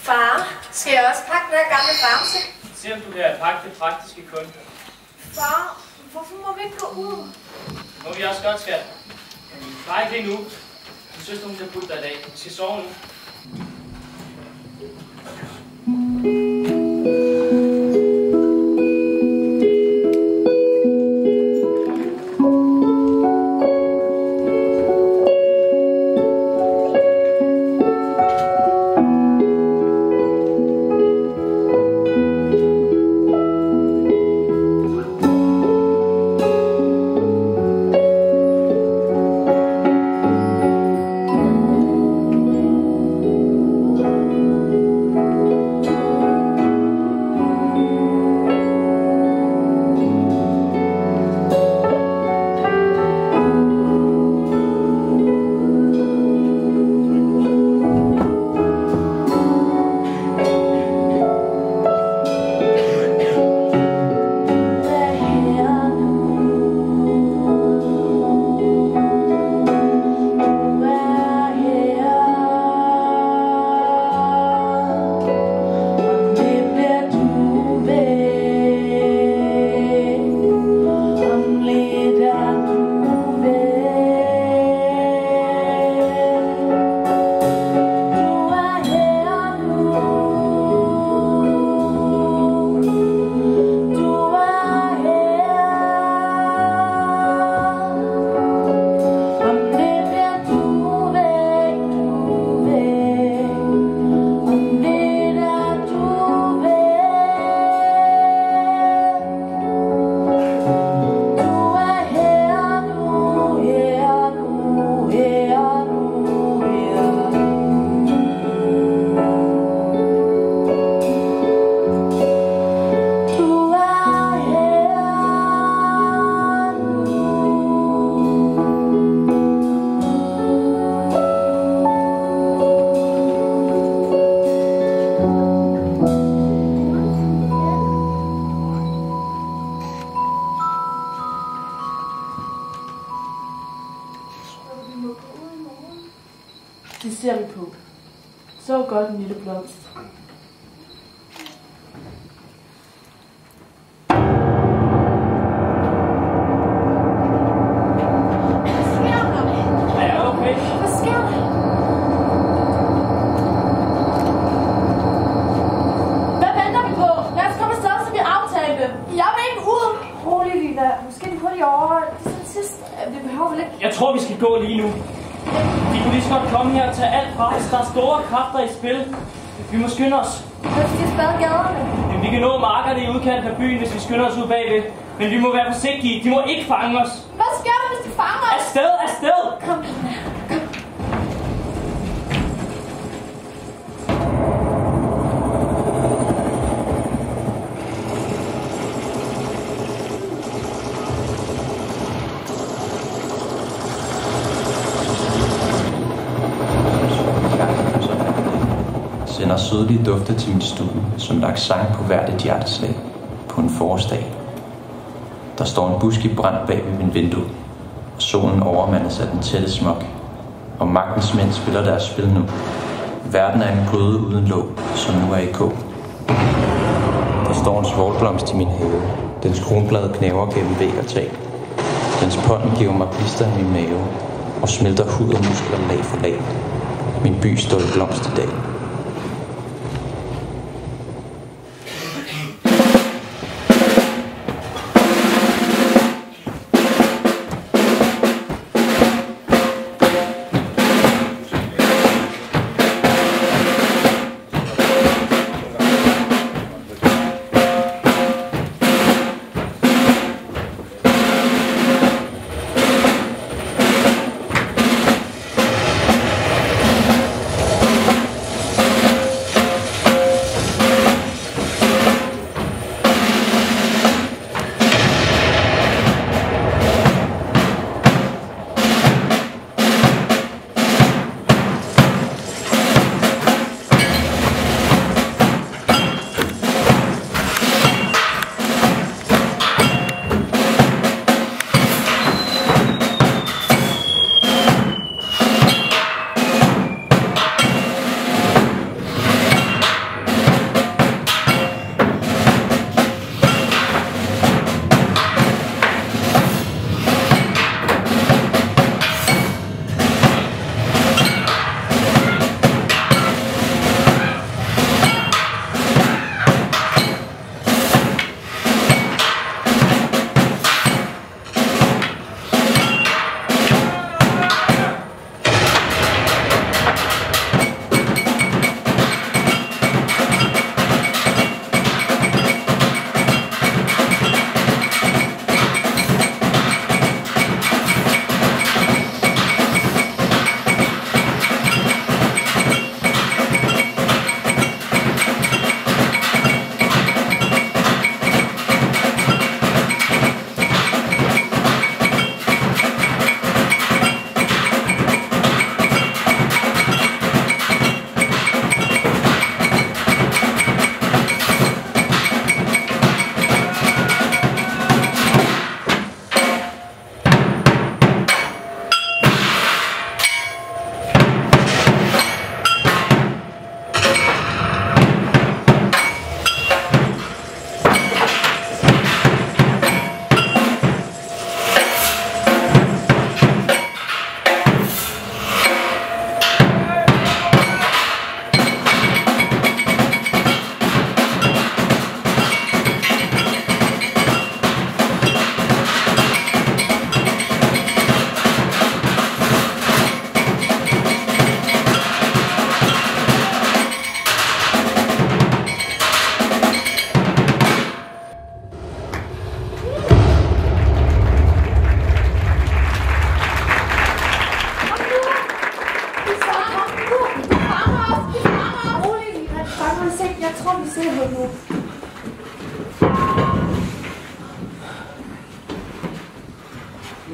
Far, skal jeg også pakke den her gamle bamse? Se om du kan pakke det praktiske kun. Far, hvorfor må vi ikke gå ud? Det må vi også godt, skat. Bare ikke lige nu. Din søster, hun kan putte dig i dag. Vi skal sove nu. Det ser vi på. Så godt en lille blomst. Jeg tror, vi skal gå lige nu. Vi kunne lige så godt komme her og tage alt fra os. Der er store kræfter i spil. Vi må skynde os. Hvad skal vi spade gaderne? Vi kan nå markerne i udkanten af byen, hvis vi skynder os ud bagved. Men vi må være forsigtige. De må ikke fange os. Hvad sker der, hvis de fanger os? Afsted, afsted! Kom. Sender sødlige dufte til min stue, som lagt sang på hvert et hjerteslag på en forårsdag. Der står en busk brand bag ved min vindue, og solen overmandes af den tætte smog. Og magtens mænd spiller deres spil nu. Verden er en gryde uden låg, som nu er i kog. Der står en svovlblomst i min have. Dens kronblade knæver gennem væg og tag. Dens pollen giver mig blister i min mave, og smelter hud og muskler lag for lag. Min by står i blomst i dag.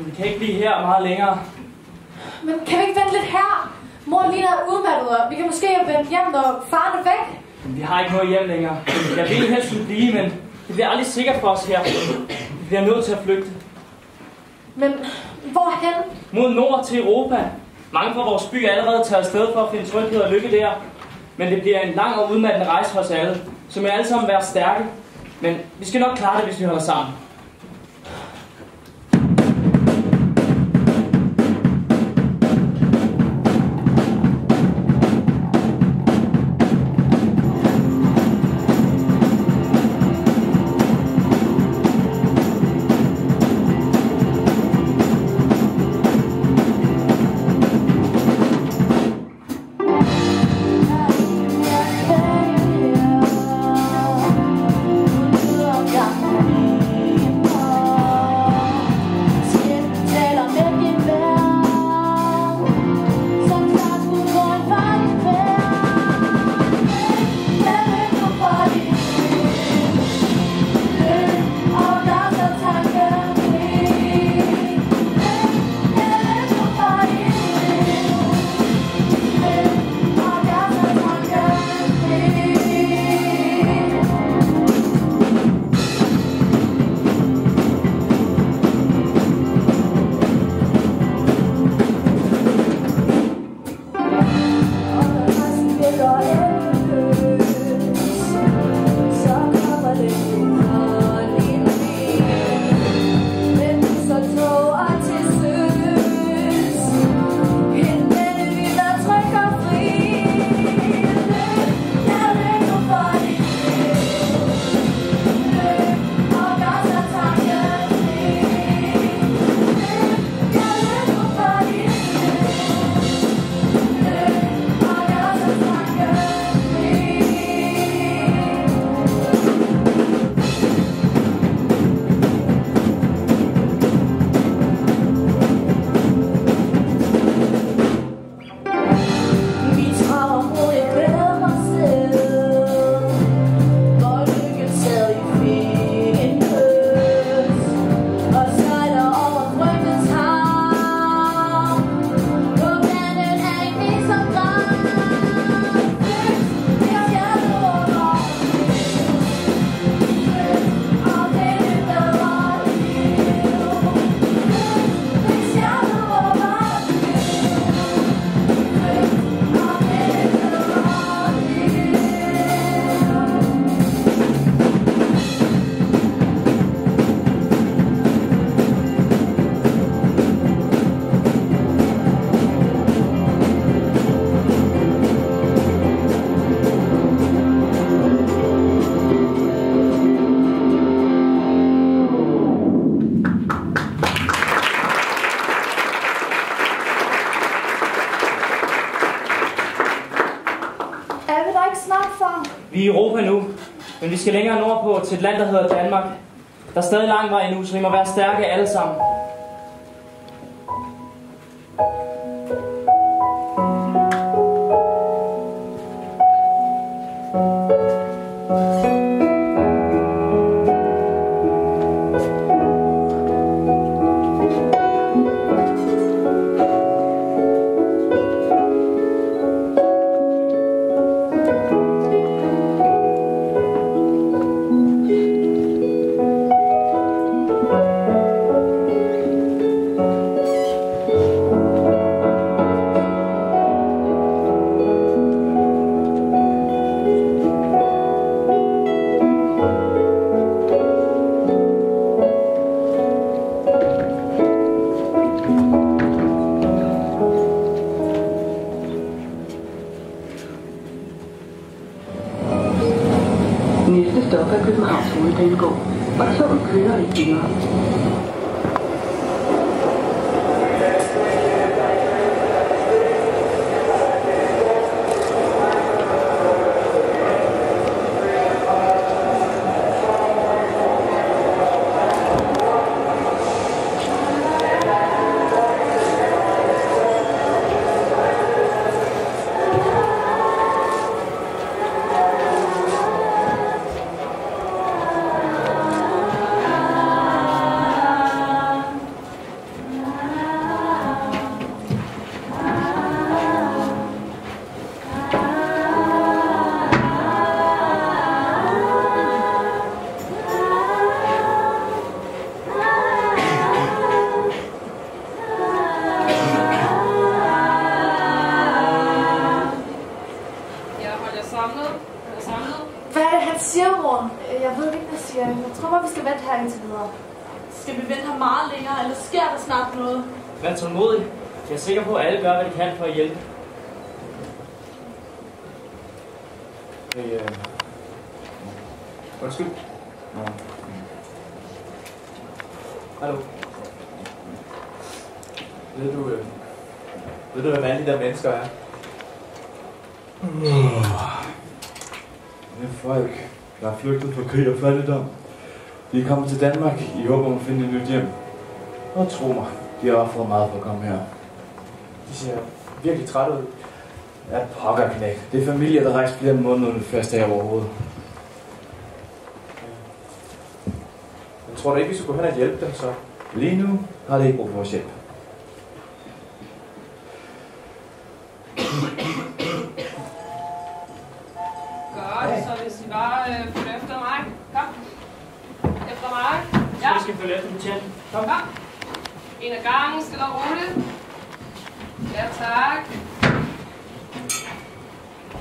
Vi kan ikke blive her meget længere. Men kan vi ikke vente lidt her? Mor lige er udmattet, og vi kan måske vente hjem, når faren er væk. Men vi har ikke noget hjem længere. Jeg vil helst blive, men det bliver aldrig sikkert for os her. Vi bliver nødt til at flygte. Men hvorhen? Mod nord til Europa. Mange fra vores by er allerede taget afsted for at finde tryghed og lykke der. Men det bliver en lang og udmattende rejse for os alle, så vi alle sammen være stærke. Men vi skal nok klare det, hvis vi holder sammen. Vi er i Europa nu, men vi skal længere nordpå til et land, der hedder Danmark. Der er stadig lang vej endnu, så vi må være stærke alle sammen. Næste stop er Københavns Hovedbanegård, og toget kører i Dyre. indtil videre. Skal vi vente her meget længere, eller sker der snart noget? Vær tålmodig. Jeg er sikker på, at alle gør, hvad de kan for at hjælpe. Undskyld. Hallo. Ved du, hvad alle de der mennesker er? Det er folk, der er flygtet fra krig og fattigdom. De er kommet til Danmark i håb om at finde et nyt hjem. Og tro mig, de har offret meget for at komme her. De ser virkelig trætte ud. Ja, pokker knæk. Det er familier, der rejser flere måneder uden fast her overhovedet. Men tror du ikke, vi skulle gå hen og hjælpe dem så? Lige nu har de ikke brug for vores hjælp. Godt, så hvis I bare følger efter mig. Kom. Efter mig. Ja. Vi skal følge efter betjenten. Kom. Kom. En af gangen, stille og roligt. Ja, tak.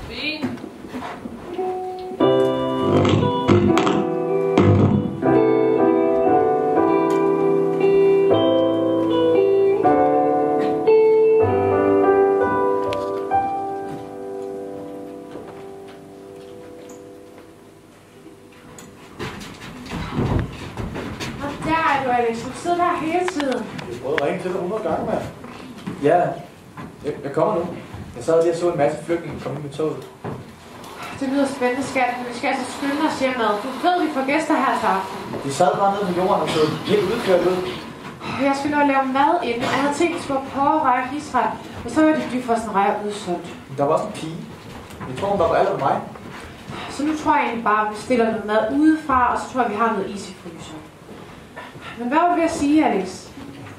Fint. Du sidder der hele tiden. Jeg prøvede at ringe til dig 100 gange, mand. Ja, jeg kommer nu. Jeg sad lige og så en masse flygtninge komme ind med toget. Det lyder spændende, skat, men vi skal altså skynde os hjemad. Du ved, vi får gæster her til aften. De sad bare nede på jorden og så helt udkørt ud. Jeg skulle nå at lave mad inden, og jeg havde tænkt, at vi skulle på reje Israel. Og så var det Dyfrosten reje udsolgt. Der var også en pige. Jeg tror, hun var på alder med mig. Så nu tror jeg egentlig bare, at vi stiller noget mad udefra, og så tror jeg, vi har noget is i fryseren. Men hvad var du ved at sige, Alex?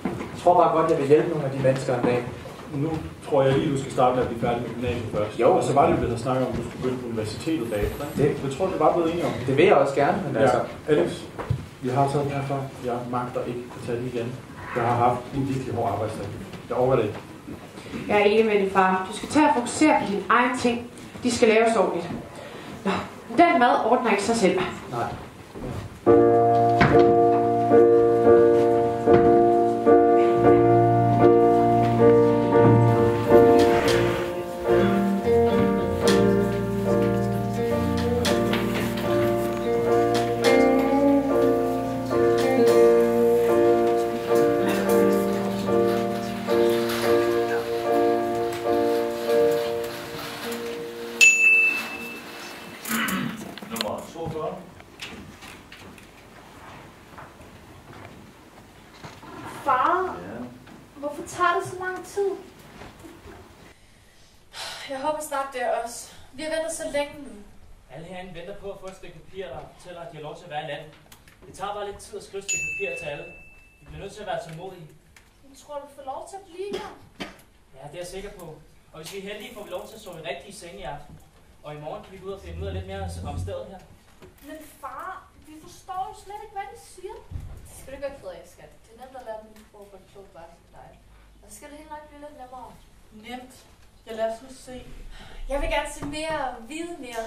Jeg tror bare godt, jeg vil hjælpe nogle af de mennesker en dag. Nu tror jeg lige, du skal starte med at blive færdig med gymnasiet først. Jo. Og så var det blevet at snakke om, at du skulle begynde på universitetet bagefter. Det tror jeg, vi var blevet enige om. Det vil jeg også gerne, men altså... Alex, vi har taget den herfra. Jeg magter ikke at tage det igen. Jeg har haft en virkelig hård arbejdsdag. Jeg overgår det. Jeg er enig med din far. Du skal tage og fokusere på dine egne ting. De skal laves ordentligt. Nå, den mad ordner ikke sig selv. Nej. Far, hvorfor tager det så lang tid? Jeg håber snart det er os. Vi har ventet så længe nu. Alle herinde venter på at få et stykke papir, der fortæller, at de har lov til at være i landet. Det tager bare lidt tid at skrive et stykke papir til alle. Vi bliver nødt til at være tålmodige. Men tror du får lov til at blive her? Ja, det er jeg sikker på. Og hvis vi er heldige, får vi lov til at sove i rigtige senge i aften. Og i morgen kan vi gå ud og finde ud af lidt mere om stedet her. Men far, vi forstår jo slet ikke, hvad de siger. Det skal du ikke være ked af, skat. Det er nemt at lære dem sprog på en klog vej som dig. Og så skal det helt nok blive lidt nemmere. Nemt. Jeg lader os nu se. Jeg vil gerne se mere og vide mere.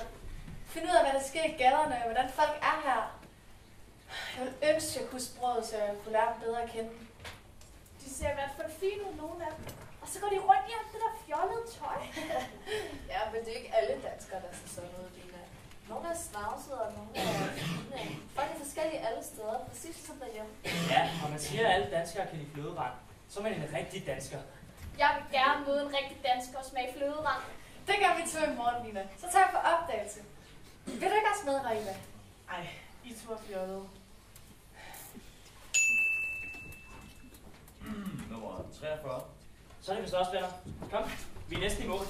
Finde ud af, hvad der sker i gaderne, og hvordan folk er her. Jeg vil ønske, at jeg kunne sproget, så jeg kunne lære dem bedre at kende. De ser i hvert fald fine ud, nogle af dem. Og så går de rundt i alt det der fjollede tøj. Ja, men det er ikke alle danskere, der ser sådan ud, Lina. Nogle er snavsede, og nogle er fine. Folk er forskellige alle steder, præcis som derhjemme. Ja, og man siger, at alle danskere kan lide fløderet. Så er man en rigtig dansker. Jeg vil gerne møde en rigtig dansker og smage fløderand. Det gør vi to i morgen, Lina. Så tager jeg på opdagelse. Vil du ikke også med, Raiva? Ej, I to er fjollede. Nummer 43. Så er det vist også, venner. Kom, vi er næsten i mål.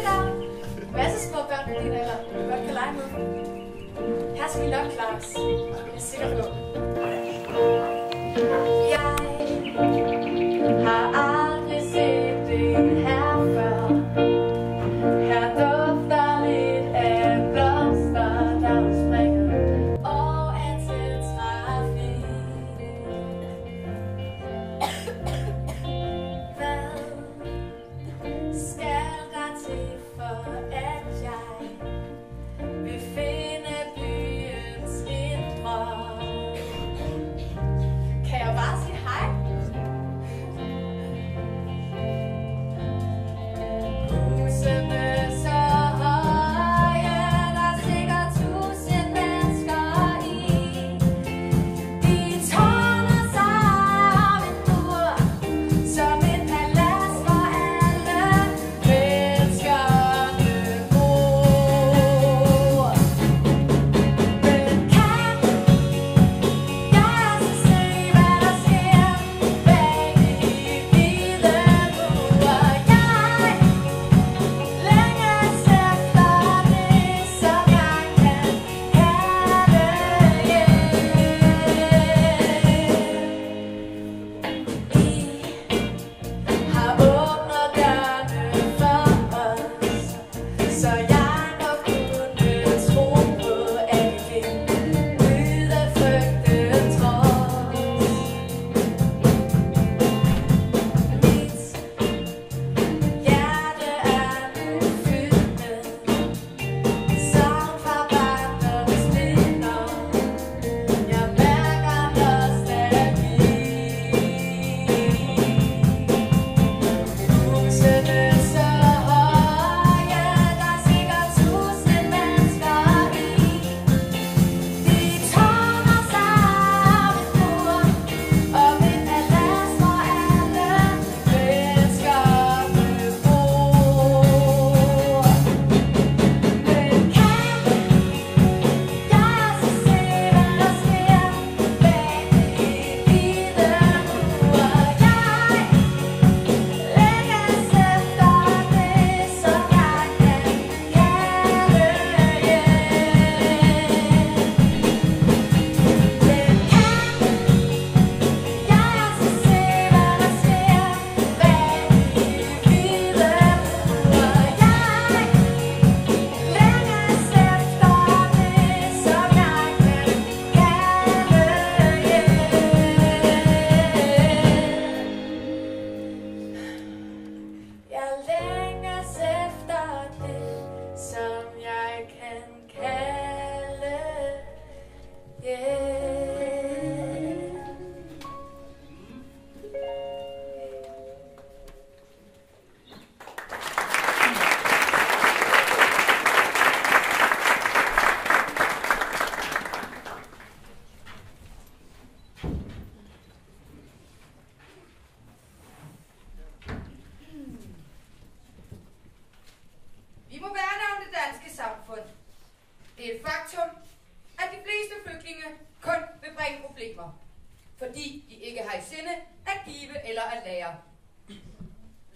der masser små børn på din alder, du godt kan lege med. Her skal vi nok klare os. Jeg er sikker på. Jeg har aldrig set det her før. Her dufter lidt af blomster, der springer og er til trafik. Hvad skal der til for at jeg vil finde byens indre? Kan jeg bare sige hej? Husene så høje, der er sikkert 1000 mennesker i. De tårner sig om en mur, som et palads, hvor alle menneskerne bor. Men kan jeg så se, hvad der sker bag de hvide mure? Jeg længes efter det, som jeg kan kalde hjem. I har åbnet dørene for os, så jeg må kunne tro på, at vi kan bryde frygten trods. Mit hjerte er nu fyldt med savn fra barndommens minder. Jeg mærker nostalgi. Husene så høje, der er sikkert 1000 mennesker i. De tårner sig om en mur, om et palads, hvor alle menneskerne bor. Men kan jeg så se, hvad der sker bag de hvide mure? Jeg længes efter det, som jeg kan kalde hjem. Men kan jeg så se, hvad der sker bag de hvide mure? Jeg længes efter det, som jeg kan kalde hjem. Jeg længes efter det, som jeg kan kalde hjem. Vi må værne om det danske samfund. Det er et faktum, at de fleste flygtninge kun vil bringe problemer, fordi de ikke har i sinde at give eller at lære.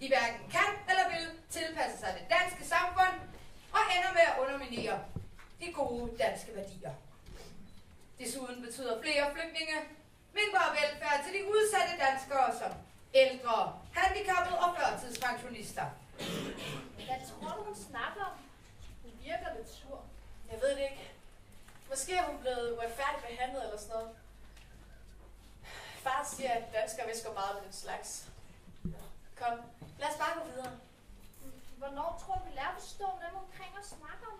De hverken kan eller vil tilpasse sig det danske samfund og ender med at underminere de gode danske værdier. Desuden betyder flere flygtninge mindre velfærd til de udsatte danskere som ældre, handicappede og førtidspensionister. Hvad tror du, hun snakker om? Hun virker lidt sur. Jeg ved det ikke. Måske er hun blevet uretfærdigt behandlet eller sådan noget. Far siger, at danskere visker meget med den slags. Kom, lad os bare gå videre. Hvornår tror du, vi lærer at forstå dem omkring og snakke om?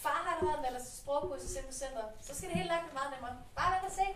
Far har allerede meldt os til sprogkursus inde på centret, så skal det hele nok blive meget nemmere. Bare vent og se.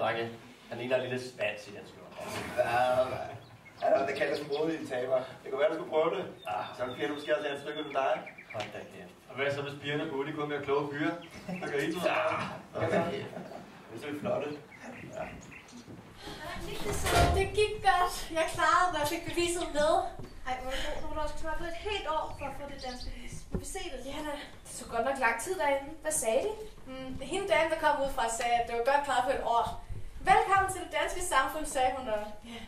drenge. Han ligner en lille svans i den skjorte. Ja, det kaldes modige taber. Det kunne være, du skulle prøve det. Så bliver du måske også et stykke med dig. Hold da kæft. Og hvad så, hvis pigerne på Uli kun være kloge fyre? Så kan I to Det er så flotte. Ja. Det gik godt. Jeg klarede mig, jeg fik beviset med. Ej, hvor er det god. Nu har du også knoklet et helt år for at få det danske bevis. Må vi se det? Ja da. Det tog godt nok lang tid derinde. Hvad sagde de? Hende dame, der kom ud fra, sagde, at det var godt klaret på et år. Velkommen til det danske samfund, sagde hun. Og ja,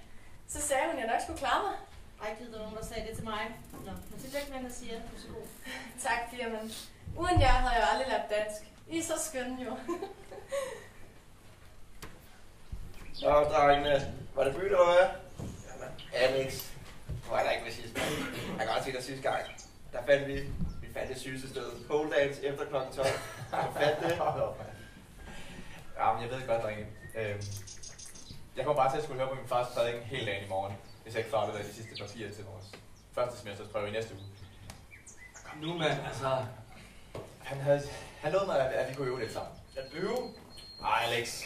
så sagde hun, at jeg nok skulle klare mig. Ej, gider der nogen, der sagde det til mig? Nå, men det er ikke nogen, der siger, at du er så god. Tak, firman. Uden jer havde jeg aldrig lært dansk. I er så skønne jo. Nå, drengene. Var det bytte, eller hvad? Alex. Nu er der ikke med sidste gang. Jeg kan godt se dig sidste gang. Der fandt vi fandt det sygeste sted. Pole dance efter kl. 12. Du fandt det. Ja, men jeg ved godt, drenge. Jeg kommer bare til at skulle høre på min fars prædiken hele dagen i morgen, hvis jeg ikke får det de sidste papirer til vores første semesterprøve i næste uge. Kom nu, mand, altså. Han lovede mig, at vi kunne øve lidt sammen. At øve? Ej, Alex.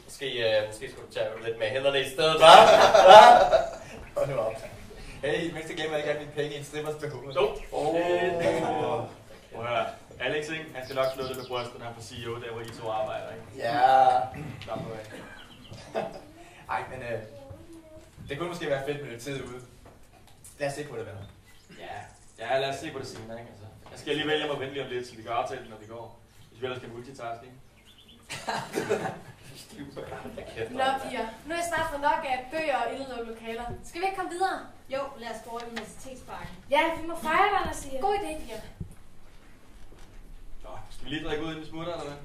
Måske skulle du tage lidt med hænderne i stedet, hva'? Hold nu op. Hey, mindst glemmer jeg ikke at mine penge i en strippers behov. Jo. Prøv at høre. Alex, ikke? Han skal nok slå det med brystet, når han får CEO, der hvor I to arbejder, ikke? Ja. Slap nu af. Ej, men det kunne måske være fedt med lidt tid ude. Lad os se på det, venner. Ja, lad os se på det senere, ikke? Altså, jeg skal lige vælge mig venlig om lidt, så vi kan aftale det, når vi går. Hvis vi ellers skal multitaske, ikke? Nå, piger. Nu er jeg snart fået nok af bøger og ildelukkede lokaler. Skal vi ikke komme videre? Jo, lad os gå over i universitetsparken. Ja, vi må fejre, hvad der siger. God idé, piger. Nå, skal vi lige drikke ud, inden vi smutter, eller hvad?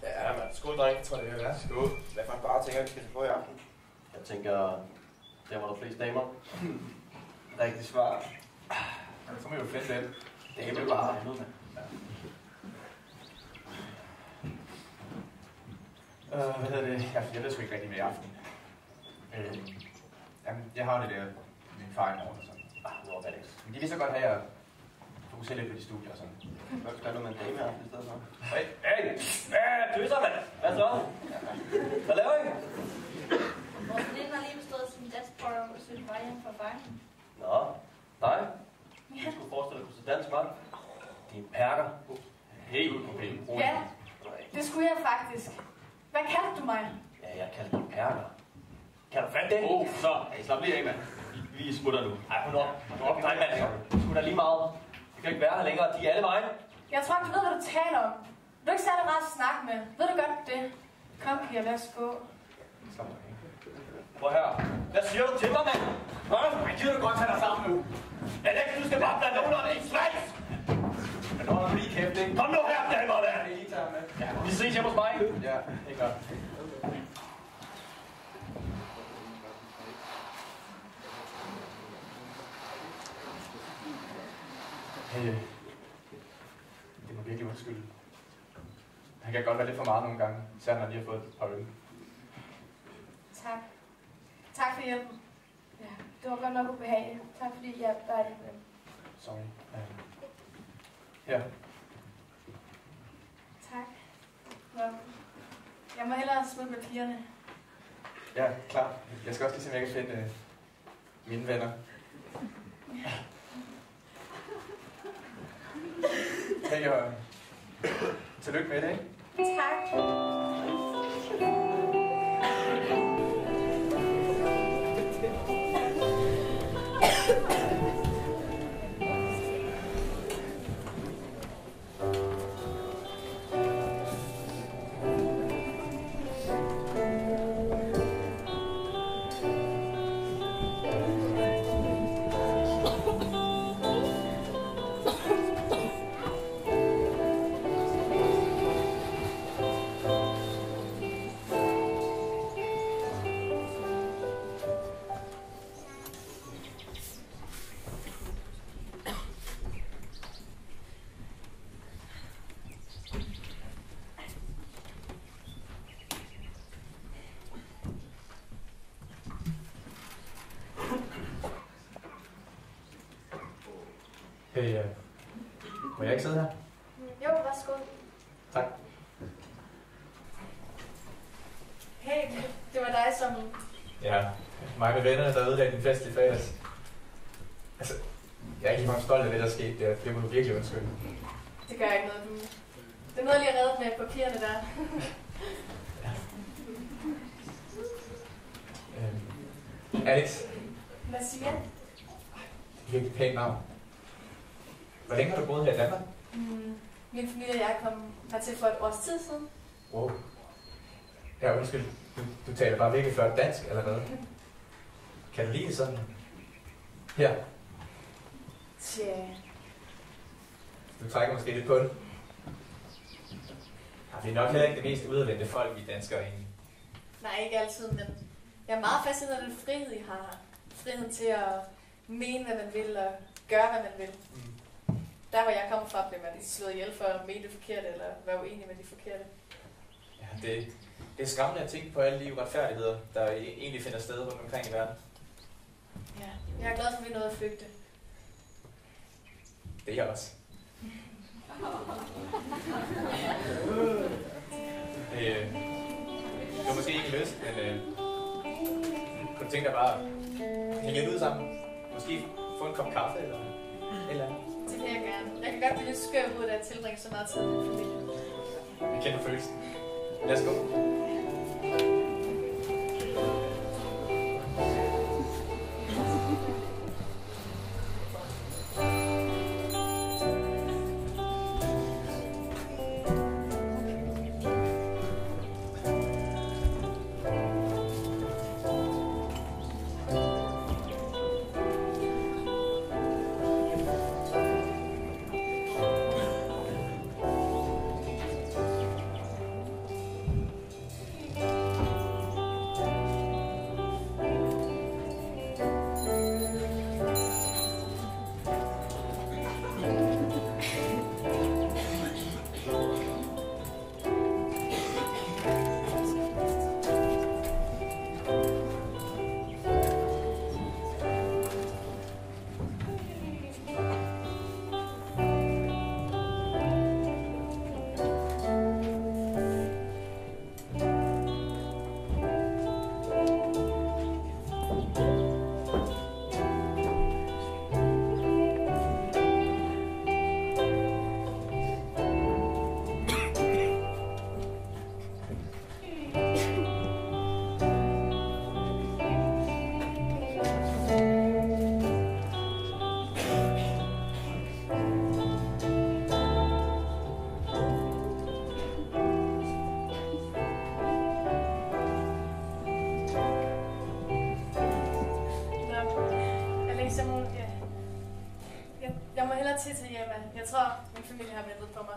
Ja, men skål, drenge. Tror det vil være. Skål. Hvad for en bare tænker, vi skal få i aften? Jeg tænker, der var der flest damer. Rigtig svar. Så må vi jo finde den. Det kan vi bare. Hvad hedder det? Jeg ved sgu ikke rigtig med i aften. Jamen, jeg har det der min far i morgen og sådan. Hvor Alex? Men de vil så godt have, at jeg fokuserer lidt på de studier og sådan. Hvad skal du med en dame her i stedet for? Hey! Tøser, mand! Hvad så? Hvad laver I? Vores veninde har lige bestået sin danskprøve og søgt bare hjem fra fejlen. Nå, nej. Jeg skulle forestille dig, at du kunne dansk, hva'? Dine perker. Helt problem. Ja, det skulle jeg faktisk. Hvad kaldte du mig? Ja, jeg kaldte dig perker. Kan du fatte det? Så. Hey, slap lige af, mand. Vi smutter nu. Ej, hold op. Nej, mand. Det skulle da lige meget. Jeg kan ikke være her længere. De er alle vejen. Jeg tror ikke, du ved, hvad du taler om. Du er ikke særlig rart at snakke med. Ved du godt det? Kom, piger, værsgo. Prøv her. Hvad siger du til mig, mand? Jeg gider du godt tage dig sammen nu. Alex, du skal bare blande nogen under en slags. Men nu har du lige kæft, ikke? Kom nu her, damer der. Det er lige tager med. Ja, vi ses hjemme hos mig. Ja, det er godt. Hey, det må virkelig undskylde. Han kan godt være lidt for meget nogle gange, især når han lige har fået et par øl. Tak. Tak for hjælpen. Ja, det var godt nok ubehageligt. Tak fordi jeg var lidt med. Sorry. Her. Tak. Nå. Jeg må hellere smutte med pigerne. Ja, klar. Jeg skal også lige se, om jeg kan finde mine venner. Hey, og tillykke med det, ikke? Tak. Hey, må jeg ikke sidde her? Jo, værsgo. Tak. Hey, som... Ja, mig med vennerne, der ødelagde din fest i fredags. Altså, jeg er ikke ligefrem stolt af det, der skete der. Det må du virkelig undskylde. Det gør ikke noget. Det er noget, jeg lige har reddet med papirerne der. Alex. Hvad siger jeg? Det er virkelig pænt navn. Hvor længe har du boet her i Danmark? Min familie og jeg kom hertil for et års tid siden. Wow. Ja, undskyld. Du taler bare virkelig flot dansk, eller hvad? Kan du lide det sådan? Her. Tja. Du trækker måske lidt på det. Ja, vi er nok heller ikke det mest udadvendte folk, vi danskere egentlig. Nej, ikke altid, men jeg er meget fascineret af den frihed, I har. Friheden til at mene, hvad man vil, og gøre, hvad man vil. Der, hvor jeg kommer fra, bliver man slået ihjel for at mene det forkerte, eller være uenig med de forkerte. Ja, det er skræmmende at tænke på alle de uretfærdigheder, der egentlig finder sted rundt omkring i verden. Ja, jeg er glad for, at vi nåede at flygte. Det er jeg også. Det var måske ikke lyst, men kunne du tænke dig bare at hænge ud sammen? Måske få en kop kaffe eller et eller andet? Det vil jeg gerne. Jeg kan godt blive lidt skør ud af at tilbringe så meget tid med min familie. Jeg kender følelsen. Lad os gå. Jeg må hellere til hjemme. Jeg tror, min familie har ventet på mig.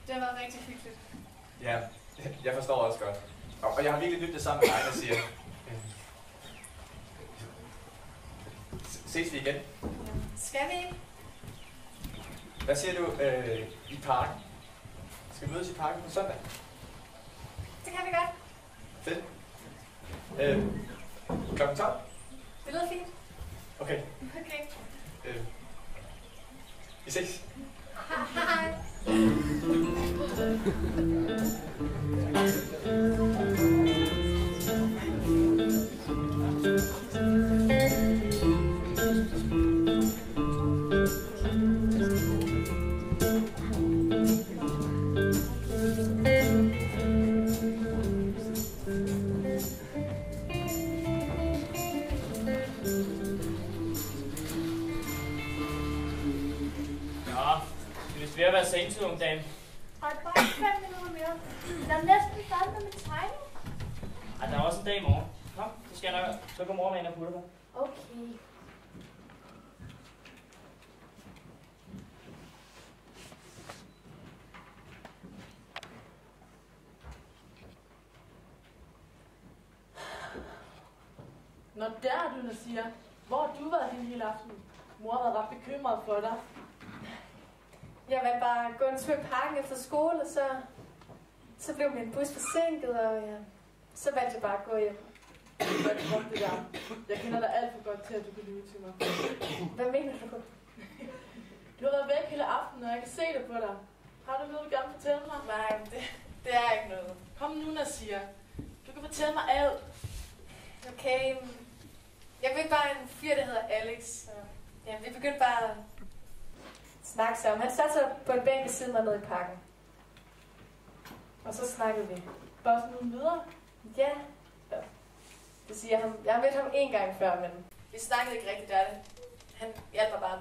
Det har været rigtig hyggeligt. Ja, jeg forstår også godt. Og jeg har virkelig lyttet det samme med dig, der siger. Ses vi igen? Ja. Skal vi ikke? Hvad siger du i parken? Skal vi mødes i parken på søndag? Det kan vi godt. Fedt. Klokken 12? Det lyder fint. Okay. Okay. Vi ses. Hej. Vi er ved at være sent, unge dame. Og bare 5 minutter mere. Jeg er næsten færdig med min tegning. Ej, der er også en dag i morgen. Kom, så skal jeg nok. Så går mor med ind og putter dig. Okay. Nå, der er du, der siger. Hvor har du været hele aften? Mor har været ret bekymret for dig. Jeg var bare gå en tur i parken efter skole, og så blev min bus forsinket, og så valgte jeg bare at gå hjem. Det der. Jeg kender dig alt for godt til, at du kan lyve til mig. Hvad mener du? Du har været væk hele aftenen, og jeg kan se det på dig. Har du noget, du gerne vil fortælle mig? Nej, det er ikke noget. Kom nu, Nasir. Du kan fortælle mig alt. Okay, jeg vil bare en fyr, der hedder Alex. Ja, vi begyndte bare at snakke sammen. Han satte sig på en bænk ved siden af nede i parken. Og så snakkede vi. Bare sådan nogle videre? Ja. Det siger han. Jeg har mødt ham en gang før, men vi snakkede ikke rigtigt af det. Han hjalp mig bare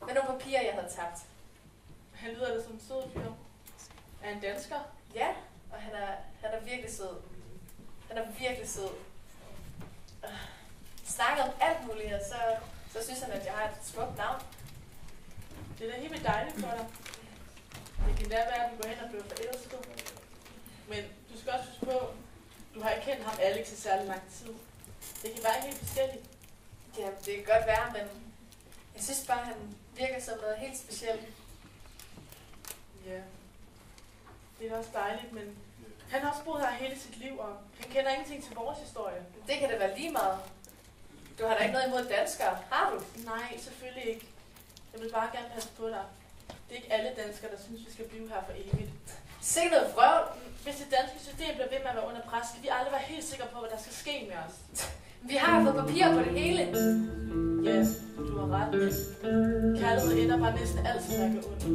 med nogle papirer, jeg havde tabt. Han lyder da som en sød fyr. Er han dansker? Ja, og han er virkelig sød. Han er virkelig sød. Snakker om alt muligt, og så synes han, at jeg har et smukt navn. Det er da helt vildt dejligt for dig. Det kan da være, at du går hen og bliver forelsket. Men du skal også huske på, du har ikke kendt ham Alex i særlig lang tid. Det kan være helt forskelligt. Ja, det kan godt være, men jeg synes bare, han virker som noget helt specielt. Ja, det er også dejligt, men han har også boet her hele sit liv, og han kender ingenting til vores historie. Det kan da være lige meget. Du har da ikke noget imod danskere, har du? Nej, selvfølgelig ikke. Jeg vil bare gerne passe på dig. Det er ikke alle danskere, der synes, vi skal blive her for evigt. Se noget vrøvl! Hvis det danske system bliver ved med at være under pres, skal vi aldrig være helt sikre på, hvad der skal ske med os. Vi har fået papir på det hele. Ja, du har ret. Kærlighed ender bare næsten altid, der går under.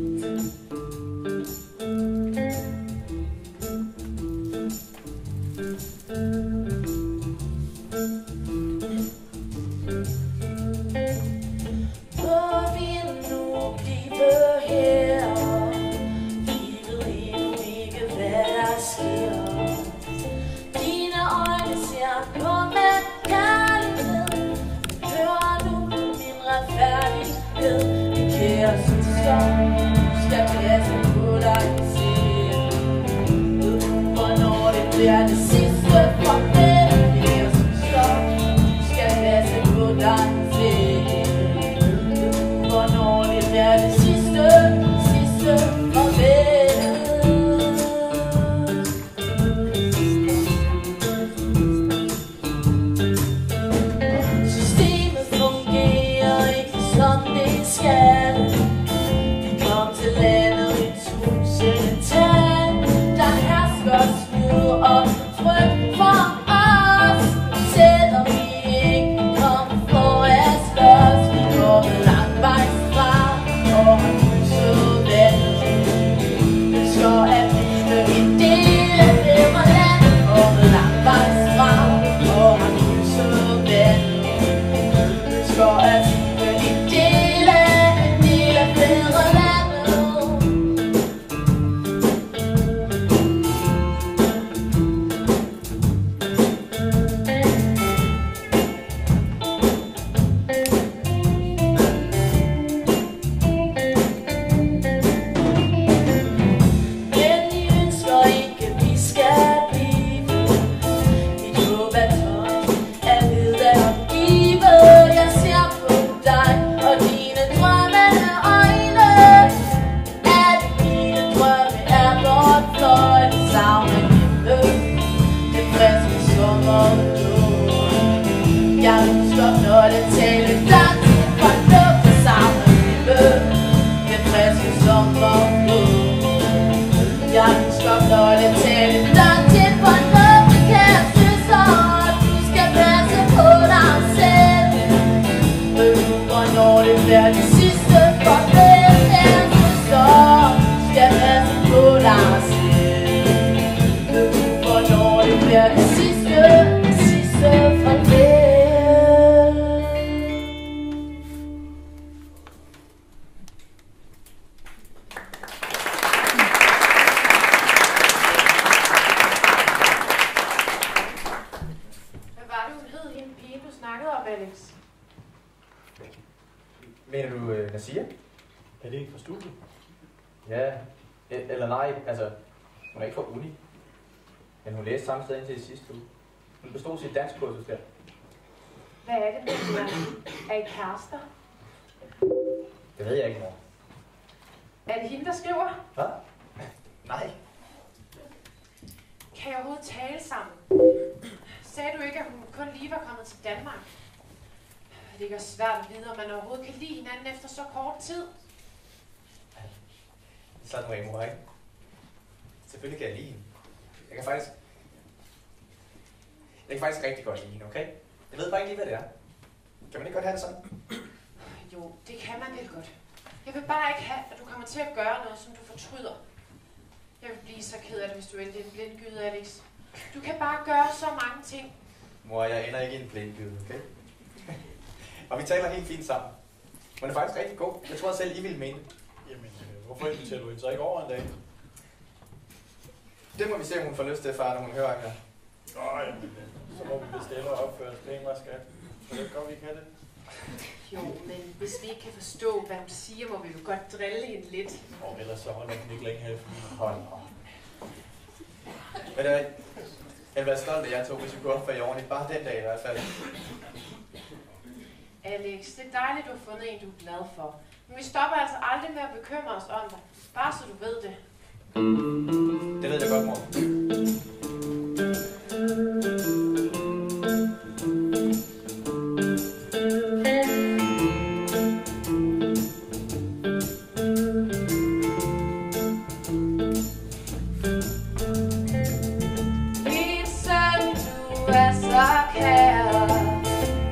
Mener du Nasia? Er det ikke fra studiet? Ja, eller nej, altså, hun er ikke fra uni. Men hun læste samme sted indtil sidste uge. Hun bestod sit danskkursus der. Hvad er det, du siger? Er I kærester? Det ved jeg ikke, mor. Er det hende, der skriver? Hvad? Nej. Kan I overhovedet tale sammen? Sagde du ikke, at hun kun lige var kommet til Danmark? Det er svært at vide, om man overhovedet kan lide hinanden efter så kort tid. Sådan var mor, ikke? Selvfølgelig kan jeg lide hende. Jeg kan faktisk... Jeg kan faktisk rigtig godt lide hende, okay? Jeg ved bare ikke lige, hvad det er. Kan man ikke godt have det sådan? Jo, det kan man vel godt. Jeg vil bare ikke have, at du kommer til at gøre noget, som du fortryder. Jeg vil blive så ked af det, hvis du endte i en blindgyde, Alex. Du kan bare gøre så mange ting. Mor, jeg ender ikke i en blindgyde, okay? Og vi taler helt fint sammen. Hun er faktisk rigtig god. Jeg tror selv, I ville mene det. Jamen, hvorfor inviterer du hende så ikke over en dag? Det må vi se, om hun får lyst til, far, når hun hører her. Jamen, så må vi bestille og opføre os penge, hvad skat. Så det godt, vi kan det. Jo, men hvis vi ikke kan forstå, hvad hun siger, må vi jo godt drille hende lidt. Og ellers så holder den ikke længe her i familien. Hold op. Men jeg vil være stolt af jer to, hvis vi kunne opføre jer ordentligt. Bare den dag i hvert fald. Alex, det er dejligt, du har fundet en, du er glad for. Men vi stopper altså aldrig med at bekymre os om dig. Bare så du ved det. Det ved jeg godt, mor. Min søn, du er så kær.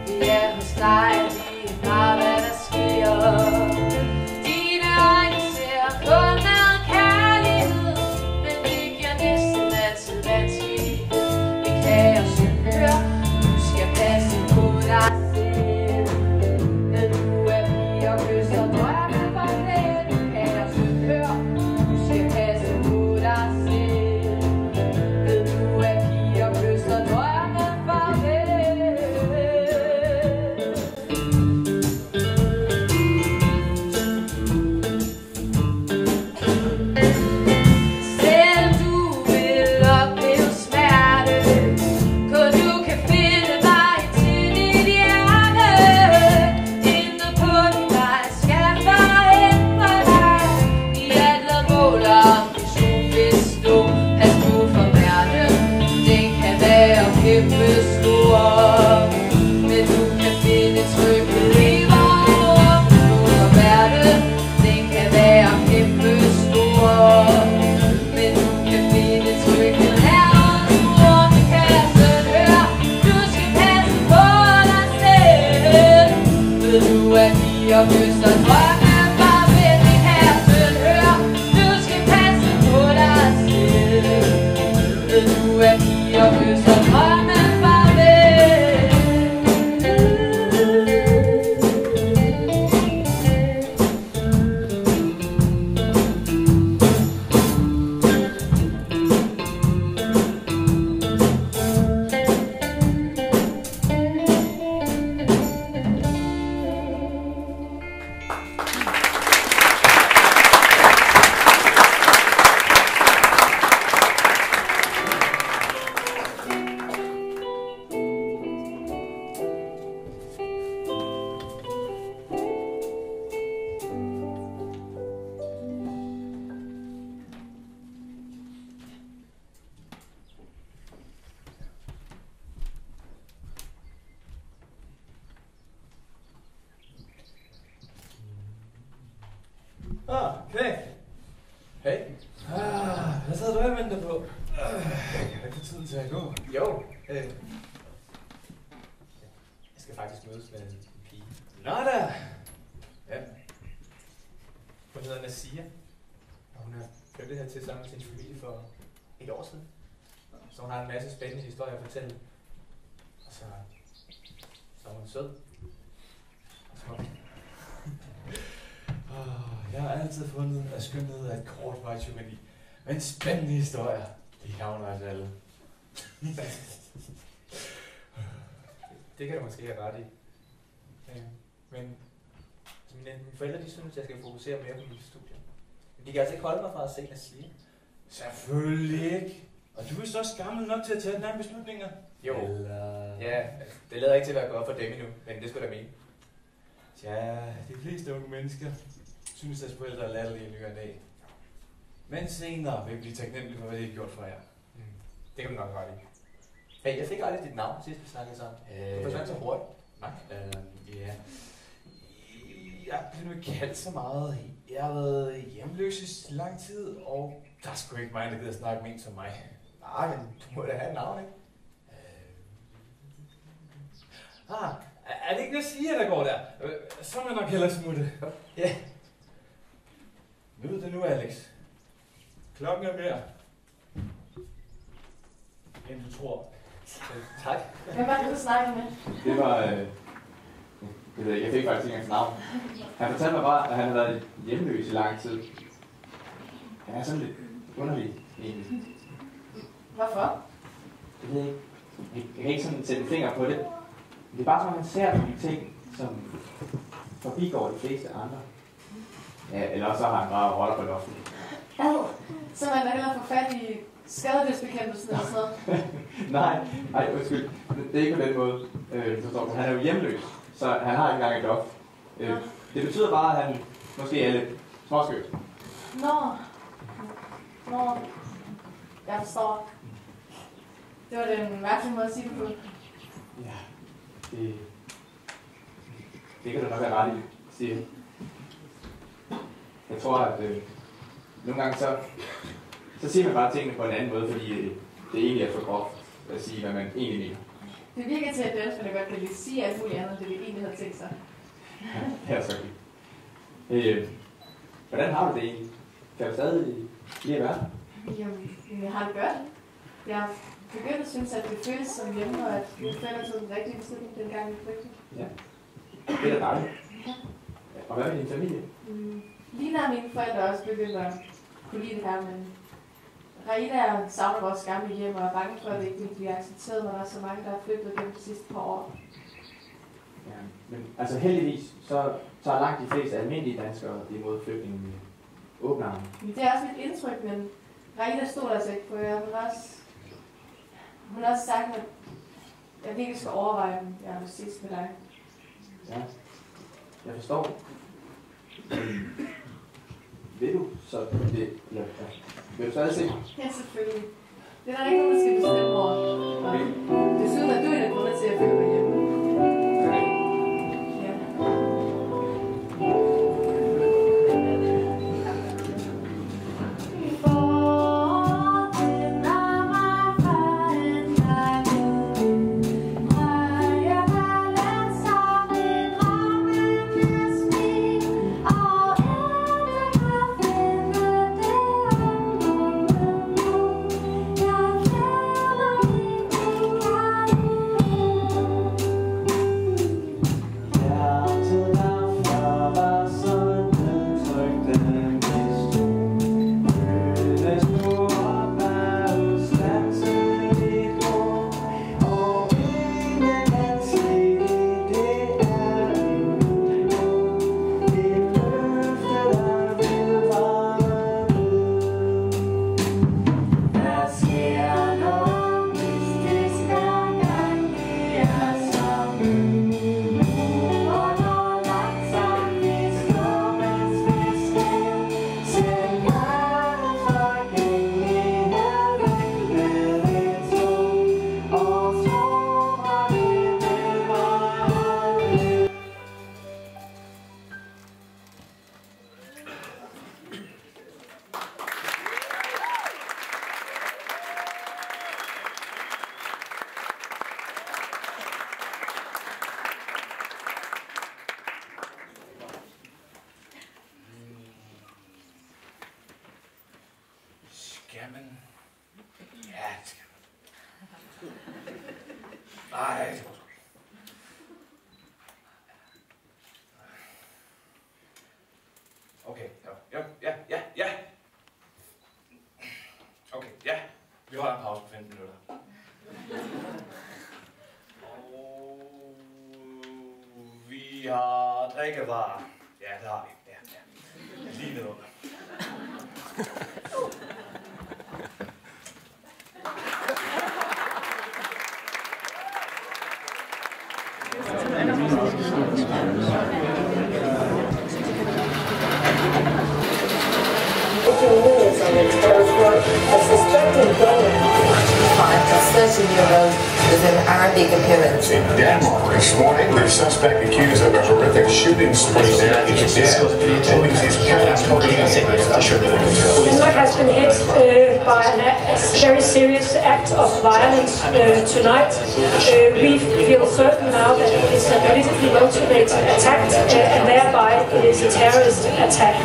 Vi er hos dig lige meget, hvad der sker. Dine øjne ser kun med kærlighed, men det giver næsten altid vanskeligt. Vi kan også høre, du skal passe på dig selv. Men du er pige og kysser drømme for det. Du kan også høre, du skal passe på dig selv. Men du er pige og kysser drømme for det. Selv du vil opleve smerte, kun du kan finde vej til dit hjerte. Intet på din vej skal forhindre dig i at lade mål og ambition bestå. Pas på for verden, den kan være kæmpe stor, men du kan finde tryghed i vores for verden, den kan være kæmpe stor, men du kan finde tryghed her hos mor. Min kære søn, hør, du skal passe på dig selv, ved du er pige og kysser drømme farvel. Min kære søn, hør, du skal passe på dig selv, ved du er pige og kysser drømme farvel. Okay. Hey. Hvad sad du og venter på? Jeg har ikke tid til at gå. Jo. Jeg skal faktisk mødes med en pige. Nå da. Ja. Hun hedder Nasia. Og hun har flyttet her til sammen med sin familie for et år siden. Så hun har en masse spændende historier at fortælle. Og så er hun sød. Og så Jeg har altid fundet, at skønhed er et kortvarigt tyranni. Men spændende historier, de havner os alle. Det kan du måske have ret i. Men mine forældre, de synes, at jeg skal fokusere mere på mit studie. Men de kan altså ikke holde mig fra at se Nasia. Selvfølgelig ikke. Og du er så gammel nok til at tage den her beslutninger? Jo. Eller... Ja, det lader ikke til at være godt for dem endnu, men det skulle da mene. Tja, de fleste unge mennesker synes, at forældre er latterlige i ny og dag. Men senere vil jeg blive taknemmelig for, hvad de har gjort for jer. Det kan du nok ret i. Hey, jeg fik aldrig dit navn sidst, vi snakkede sammen. Du forsvandt så hurtigt. Nej. Ja. Jeg blev ikke kaldt så meget. Jeg har været hjemløs i lang tid, og der er sgu ikke mig, der gider snakke med en som mig. Nej, men du må da have et navn, ikke? Er det ikke Nassia, der går der? Så må jeg nok hellere smutte. Ja. Ved det nu, Alex. Klokken er mere, end du tror. Tak. Hvem var det, du snakkede med? Det var... jeg fik faktisk ikke engang navn. Han fortalte mig bare, at han havde været hjemløs i lang tid. Han er sådan lidt underlig, egentlig. Hvorfor? Jeg ved ikke. Jeg kan ikke sådan sætte en finger på det. Men det er bare som, at man ser nogle ting, som forbigår de fleste andre. Ja, eller også så har han bare roller på loftet. Så man hellere få fat i skadedødsbekæmpelsen eller sådan noget? Nej, undskyld. Det er ikke på den måde. Han er jo hjemløs, så han har ikke engang et loft. Det betyder bare, at han måske er lidt småskøbt. Nå. Jeg forstår. Det var den mærkelige måde at sige det på. Ja, det kan du nok være ret i, siger. Jeg tror, at nogle gange så siger man bare tingene på en anden måde, fordi det egentlig er for groft at sige, hvad man egentlig mener. Det virker til, at danskerne godt kan lige sige alt muligt andet, end det vi egentlig havde tænkt sig. Ja, det er så fint. Hvordan har du det egentlig? Kan du stadig lide at være? Jamen, jeg har det godt. Jeg begyndte at synes, at det føles som hjemme, og at mine forældre tog den rigtige beslutning, dengang vi flygtede. Ja, det er da dejligt. Ja. Og hvad med din familie? Lige når mine forældre også begyndte at kunne lide det her, men Raida savner vores gamle hjem og er bange for, at det ikke vil blive accepteret, når der er så mange, der er flyttet gennem de sidste par år. Ja, men altså heldigvis, så tager langt de fleste almindelige danskere imod flygtninge med åbne arme. Det er også mit indtryk, men Raida stod altså ikke på jer. Hun har også sagt, at jeg virkelig skal overveje, om jeg vil ses med dig. Ja, jeg forstår. Vil du så det? Eller, ja. Vil du stadig se? Ja, selvfølgelig. Det er der ikke nogen, der skal bestemme over. Okay. Desuden er du en af grunde til at føle mig hjemme. Okay. Ja. Jamen, ja, det skal man. Nej, det går sgu ikke. Okay, ja. Okay, ja. Vi holder en pause på 15 minutter. Og vi har drikkevarer. Ja, det har vi. Ja. Lige nedenunder. A suspected donor, 5 to 13-year-old with an Arabic appearance. In Denmark this morning, the suspect accused of a horrific shooting spree there is dead. Police is Denmark has been hit by a very serious act of violence tonight. We feel certain now that it is a politically motivated attack and thereby it is a terrorist attack.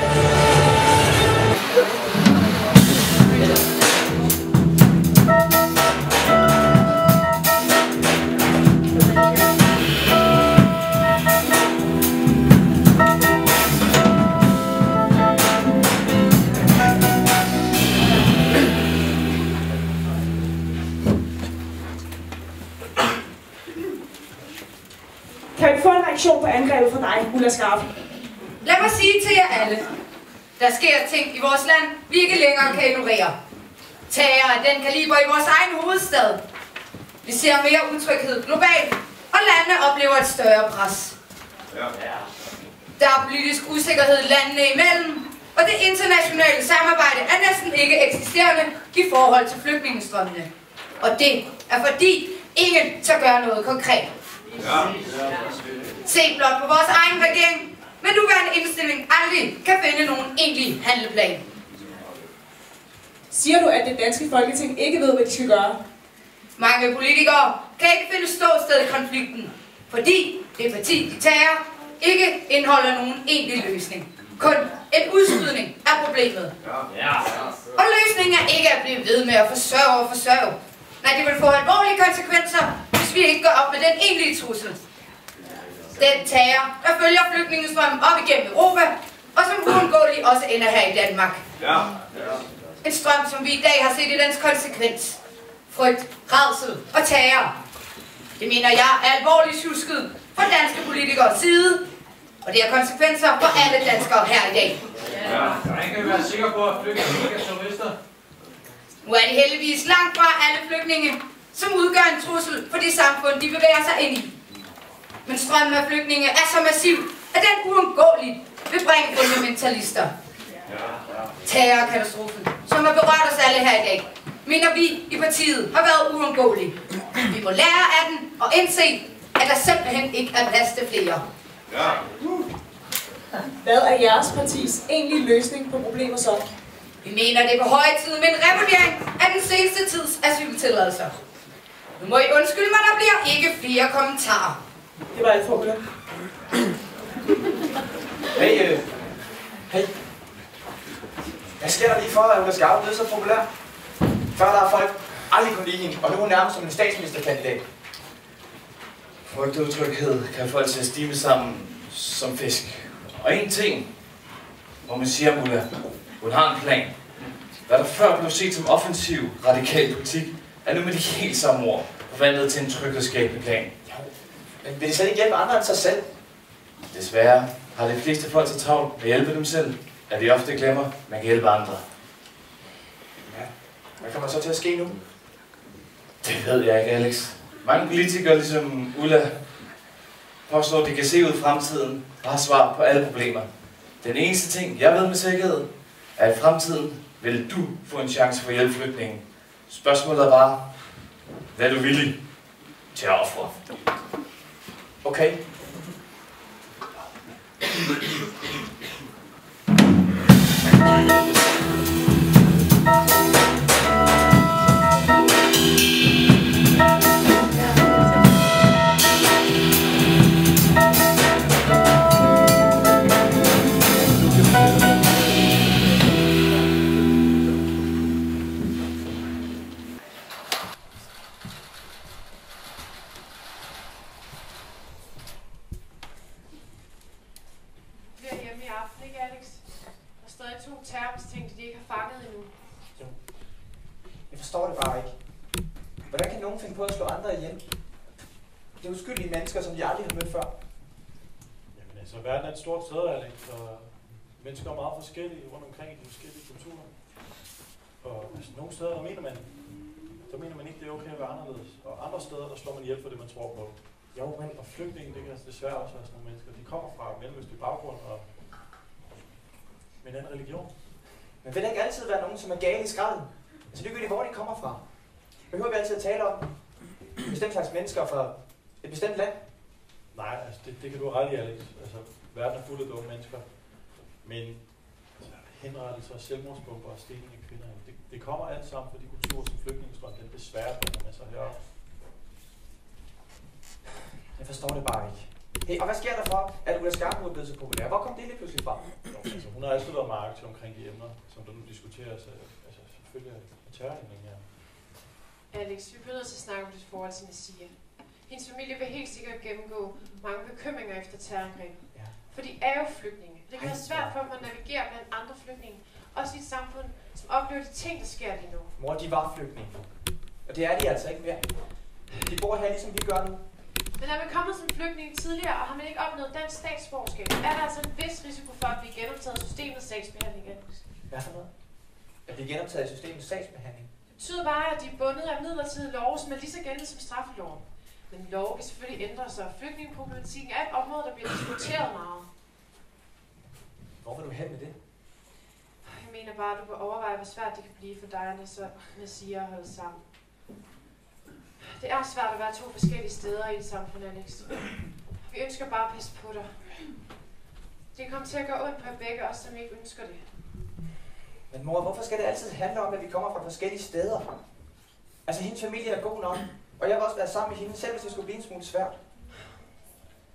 Kan vi få en reaktion på angrebet fra dig, Ulla Skarp? Lad mig sige til jer alle. Der sker ting i vores land, vi ikke længere kan ignorere. Terror af den kaliber i vores egen hovedstad. Vi ser mere utryghed globalt, og landene oplever et større pres. Der er politisk usikkerhed landene imellem, og det internationale samarbejde er næsten ikke eksisterende i forhold til flygtningestrømmene. Og det er fordi ingen tør gøre noget konkret. Se blot på vores egen regering, med nuværende indstilling aldrig kan finde nogen egentlig handleplan. Siger du, at det danske folketing ikke ved, hvad de skal gøre? Mange politikere kan ikke finde ståsted i konflikten, fordi det parti, de tager, ikke indeholder nogen egentlig løsning. Kun en udskydning af problemet. Og løsningen er ikke at blive ved med at forsørge. Nej, det vil få alvorlige konsekvenser, hvis vi ikke går op med den egentlige trussel. Den terror, der følger flygtningestrømmen op igennem Europa, og som uundgåeligt også ender her i Danmark. En strøm, som vi i dag har set i dens konsekvens. Frygt, rædsel og terror. Det mener jeg er alvorligt tjusket fra danske politikers side, og det har konsekvenser for alle danskere her i dag. Hvordan kan vi være sikre på, at flygtninge ikke er terrorister? Nu er det heldigvis langt fra alle flygtninge, som udgør en trussel for de samfund, de bevæger sig ind i. Men strømmen af flygtninge er så massiv, at den uundgåeligt vil bringe fundamentalister. Terrorkatastrofen, som har berørt os alle her i dag, mener vi i partiet har været uundgåelig. Vi må lære af den og indse, at der simpelthen ikke er plads til flere. Hvad er jeres partis egentlige løsning på problemer så? Vi mener, det er på høje tid med en revurdering af den seneste tids asyltilladelser. Nu må I undskylde mig, der bliver ikke flere kommentarer. Det var alt for Ulla. Hey. Hvad sker der lige for, at Ulla Skarp er blevet så populær? Før der er folk aldrig kunne lide hende, og nu er hun nærmest som en statsministerkandidat. Frygt og utryghed kan folk til at stime sammen som fisk. Og en ting, hvor man siger om Ulla, hun har en plan. Hvad der før blev set som offensiv, radikal politik, er nu med de helt samme ord forvandlet til en tryghedsskabende plan. Men vil det slet ikke hjælpe andre end sig selv? Desværre har de fleste folk så travlt med at hjælpe dem selv, at de ofte glemmer, at man kan hjælpe andre. Ja. Hvad kommer så til at ske nu? Det ved jeg ikke, Alex. Mange politikere, ligesom Ulla, påstår, at de kan se ud i fremtiden og har svar på alle problemer. Den eneste ting, jeg ved med sikkerhed, er, at i fremtiden vil du få en chance for at hjælpe flygtningen. Spørgsmålet er bare, hvad er du villig til at ofre? Okay. terrormistænkte, de ikke har fanget endnu. Jo. Jeg forstår det bare ikke. Hvordan kan nogen finde på at slå andre ihjel? Det er uskyldige mennesker, som de aldrig har mødt før. Jamen altså, verden er et stort sted, Alex, og mennesker er meget forskellige rundt omkring i de forskellige kulturer. Og altså, nogle steder, der mener man ikke, det er okay at være anderledes. Og andre steder, der slår man ihjel for det, man tror på. Jo, men og flygtninge, det kan altså desværre også være sådan nogle mennesker. De kommer fra mellemøstlig baggrund og med en anden religion. Men vil der ikke altid være nogen, som er gale i skralden? Altså ligegyldigt, hvor de kommer fra. Behøver vi altid at tale om? en bestemt slags mennesker fra et bestemt land? Nej, altså det kan du have ret i, Alex. Altså, verden er fuld af dumme mennesker. Men henrettelser, selvmordsbomber og stening af kvinder, det kommer alt sammen fra de kulturer, som flygtningestrøm, den desværre bringer med sig heroppe. Jeg forstår det bare ikke. Hey, og hvad sker der for, at Ulla Skarp nu er blevet så populær? Hvor kom det lige pludselig fra? Altså, hun har altid været meget aktiv omkring de emner, som der nu diskuteres. Altså, selvfølgelig er terrorhandling her. Alex, vi bliver nødt til at snakke om dit forhold til Nasia. Hendes familie vil helt sikkert gennemgå mange bekymringer efter terrorangreb. Ja. For de er jo flygtninge. Det kan være svært for dem at navigere blandt andre flygtninge. Også i et samfund, som oplever de ting, der sker lige nu. Mor, de var flygtninge. Og det er de altså ikke mere. De bor her, ligesom vi gør nu. Men er man kommet som flygtning tidligere, og har man ikke opnået dansk statsborgerskab, er der altså en vis risiko for at blive genoptaget i systemets sagsbehandling. Hvad for noget? At blive genoptaget i systemets sagsbehandling? Det betyder bare, at de er bundet af midlertidige love, som er lige så gældende som straffeloven. Men lov kan selvfølgelig ændre sig, og flygtningeproblematikken er et område, der bliver diskuteret meget. Hvor vil du hen med det? Jeg mener bare, at du bør overveje, hvor svært det kan blive for dig, når så Nasia holder sammen. Det er svært at være to forskellige steder i et samfund, Alex. Vi ønsker bare at passe på dig. Det kan komme til at gøre ondt på begge os, som ikke ønsker det. Men mor, hvorfor skal det altid handle om, at vi kommer fra forskellige steder? Altså, hendes familie er god nok, og jeg vil også være sammen med hende, selv hvis det skulle blive en smule svært.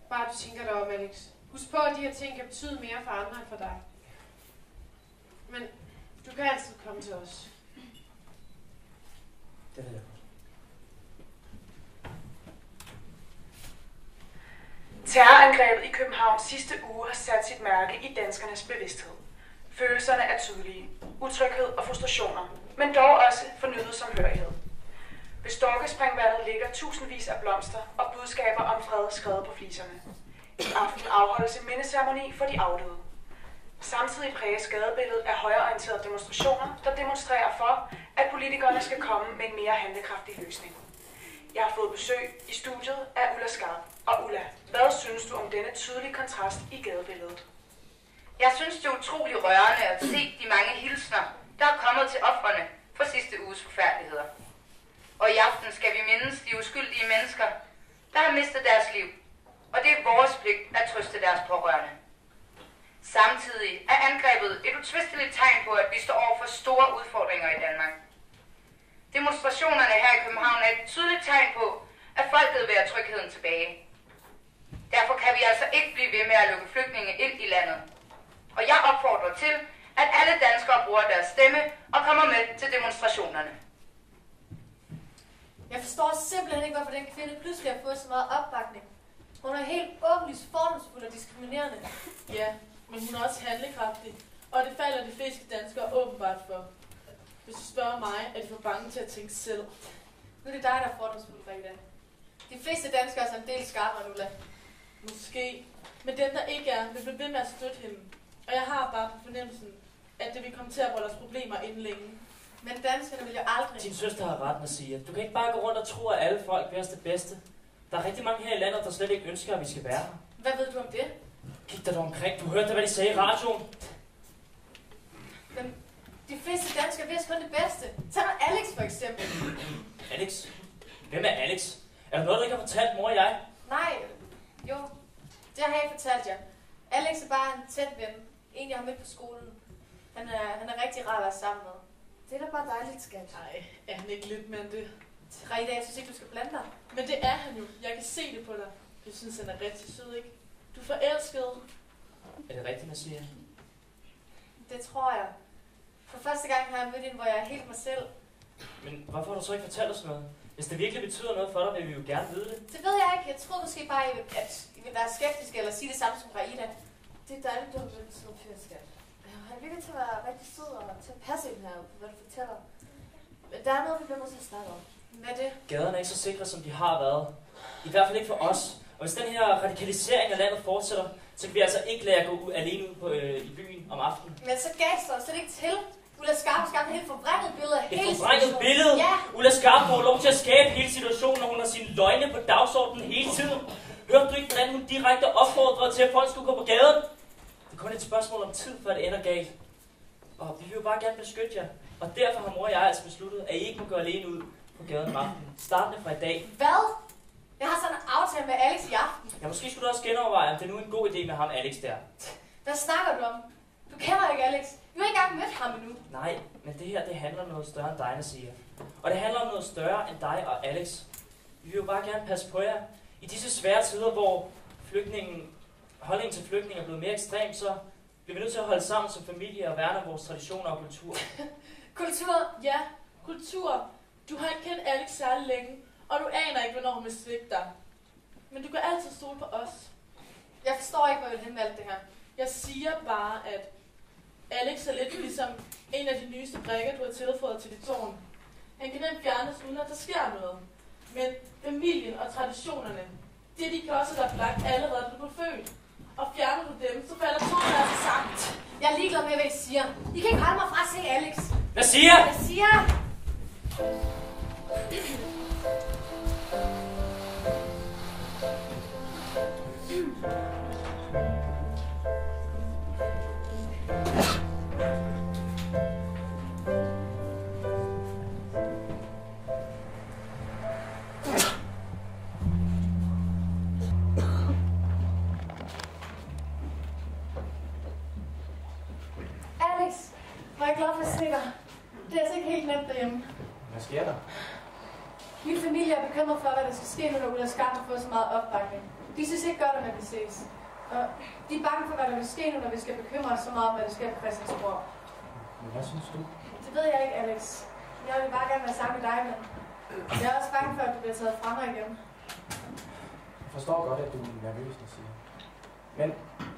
Bare du tænker dig om, Alex. Husk på, at de her ting kan betyde mere for andre end for dig. Men du kan altid komme til os. Det ved jeg. Terrorangrebet i København sidste uge har sat sit mærke i danskernes bevidsthed. Følelserne er tydelige, utryghed og frustrationer, men dog også fornyet samhørighed. Ved Storkespringvandet ligger tusindvis af blomster og budskaber om fred skrevet på fliserne. I aften afholdes en mindeceremoni for de afdøde. Samtidig præges gadebilledet af højreorienterede demonstrationer, der demonstrerer for, at politikerne skal komme med en mere handlekraftig løsning. Jeg har fået besøg i studiet af Ulla Skarp. Og Ulla, hvad synes du om denne tydelige kontrast i gadebilledet? Jeg synes, det er utrolig rørende at se de mange hilsner, der er kommet til ofrene for sidste uges forfærdeligheder. Og i aften skal vi mindes de uskyldige mennesker, der har mistet deres liv. Og det er vores pligt at trøste deres pårørende. Samtidig er angrebet et utvisteligt tegn på, at vi står over for store udfordringer i Danmark. Demonstrationerne her i København er et tydeligt tegn på, at folket vil have trygheden tilbage. Derfor kan vi altså ikke blive ved med at lukke flygtninge ind i landet. Og jeg opfordrer til, at alle danskere bruger deres stemme og kommer med til demonstrationerne. Jeg forstår simpelthen ikke, hvorfor den kvinde pludselig har fået så meget opbakning. Hun er helt åbenlyst fordomsfuld og diskriminerende. Ja, men hun er også handlekraftig, og det falder de fleste danskere åbenbart for. Hvis du spørger mig, er de for bange til at tænke selv. Nu er det dig, der er fordomsfuld, Rita. De fleste danskere er så en del skarpere, Ulla. Måske. Men dem, der ikke er, vil blive ved med at støtte hende. Og jeg har bare på fornemmelsen, at det vil komme til at volde os problemer inden længe. Men danskerne vil jo aldrig... Din søster har ret, Nasia. Du kan ikke bare gå rundt og tro, at alle folk vil os det bedste. Der er rigtig mange her i landet, der slet ikke ønsker, at vi skal være her. Hvad ved du om det? Kig dig omkring. Du hørte, hvad de sagde i radioen. Men de fleste danskere vil os kun det bedste. Tag nu Alex for eksempel. Alex? Hvem er Alex? Er der noget, du ikke har fortalt mor og jeg? Nej, jo. Det har jeg ikke fortalt jer. Alex er bare en tæt ven. En, jeg har mødt på skolen. Han er rigtig rar at være sammen med. Det er da bare dejligt, skat. Nej, er han ikke lidt mere end det? Rita, jeg synes ikke, du skal blande dig. Men det er han jo. Jeg kan se det på dig. Du synes, han er rigtig sød, ikke? Du er forelsket. Er det rigtigt, Nasia? Det tror jeg. For første gang har jeg mødt en, hvor jeg er helt mig selv. Men hvorfor har du så ikke fortalt os noget? Hvis det virkelig betyder noget for dig, vil vi jo gerne vide det. Det ved jeg ikke. Jeg troede måske bare, at I vil være skeptiske eller sige det samme som Raida. Det er dejligt, du har mødt en sød fyr, skat. Han virker til at være rigtig sød og til at passe ind her, hvad du fortæller. Men der er noget, vi bliver nødt til at snakke om. Hvad er det? Gaderne er ikke så sikre, som de har været. I hvert fald ikke for os. Og hvis den her radikalisering af landet fortsætter, så kan vi altså ikke lade at gå alene ud på, i byen om aftenen. Men så gav det slet ikke til. Ulla Skarp skabte et helt forvrænget billede af hele situationen. Et forvrænget billede? Ja. Ulla Skarp får lov til at skabe hele situationen, og hun har sine løgne på dagsordenen hele tiden. Hørte du ikke, hvordan hun direkte opfordrede til, at folk skulle gå på gaden? Det er kun et spørgsmål om tid, før det ender galt. Og vi vil jo bare gerne beskytte jer. Og derfor har mor og jeg altså besluttet, at I ikke må gå alene ud på på gaden om aftenen. Startende fra i dag. Hvad? Jeg har sådan en aftale med Alex i aften. Ja, måske skulle du også genoverveje, om det nu er en god idé med ham Alex der. Hvad snakker du om? Du kender ikke Alex. Du har ikke engang mødt ham endnu. Nej, men det her, det handler om noget større end dig, siger. Og det handler om noget større end dig og Alex. Vi vil jo bare gerne passe på jer. I disse svære tider, hvor holdningen til flygtninge er blevet mere ekstrem, så bliver vi nødt til at holde sammen som familie og værne om vores traditioner og kultur. Kultur? Ja, kultur. Du har ikke kendt Alex særlig længe, og du aner ikke, hvornår hun vil svigte dig. Men du kan altid stole på os. Jeg forstår ikke, hvor jeg vil hen med alt det her. Jeg siger bare, at Alex er lidt ligesom en af de nyeste brikker, du har tilføjet til dit tårn. Han kan nemt fjernes, uden at der sker noget. Men familien og traditionerne, det er de klodser, der er lagt allerede, da du blev født. Og fjerner du dem, så falder tårnet altså sammen. Jeg er ligeglad med, hvad I siger. I kan ikke holde mig fra at se Alex. Hvad siger? Hvad siger? Alex, var jeg glad for at se dig. Det er altså ikke helt nemt derhjemme. Hvad sker der? Min familie er bekymret for, hvad der skal ske, når Ulla Skam har fået så meget opbakning. De synes ikke godt, at vi ses. Og de er bange for, hvad der vil ske, når vi skal bekymre os så meget om, hvad der sker på Christiansborg. Men hvad synes du? Det ved jeg ikke, Alex. Jeg vil bare gerne være sammen med dig, men jeg er også bange for, at du bliver taget fra mig igen. Jeg forstår godt, at du er nervøs, jeg siger. Men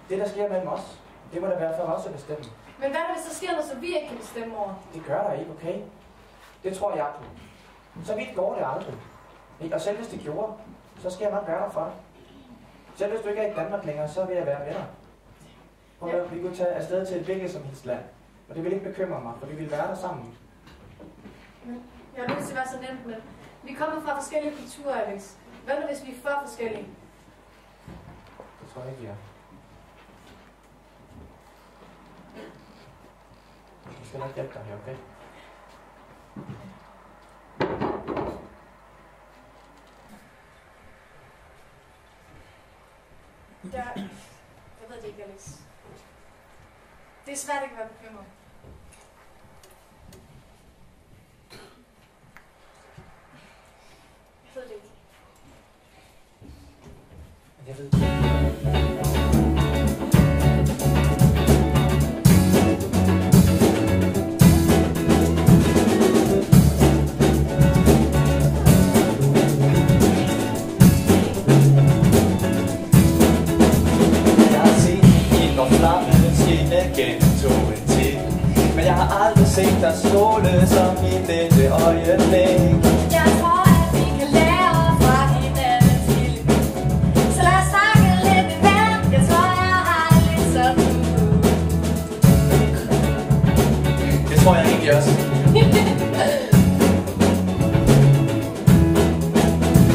det, der sker mellem os, det må da være for os at bestemme. Men hvad hvis der sker noget, som vi ikke kan bestemme over? Det gør der ikke, okay? Det tror jeg på. Så vidt går det aldrig. Og selv hvis det gjorde, så skal jeg nok være der for dig. Selv hvis du ikke er i Danmark længere, så vil jeg være med dig. Ja. Vi kunne tage afsted til et hvilket som helst land. Og det vil ikke bekymre mig, for vi vil være der sammen. Men jeg har lyst til at være så nemt, men vi kommer fra forskellige kulturer, Alex. Hvad nu, hvis vi er for forskellige? Det tror jeg ikke, vi er. Jeg skal nok hjælpe dig her, okay? Jeg ved det ikke, Alex. Det er svært ikke at være bekymret. Jeg ved det ikke. Jeg ved det ikke. Jeg har aldrig set dig stråle som i dette øjeblik. Jeg tror, at vi kan lære fra hinanden til. Så lad os snakke lidt med venner. Jeg tror, jeg har det lidt som du. Det tror jeg egentlig også.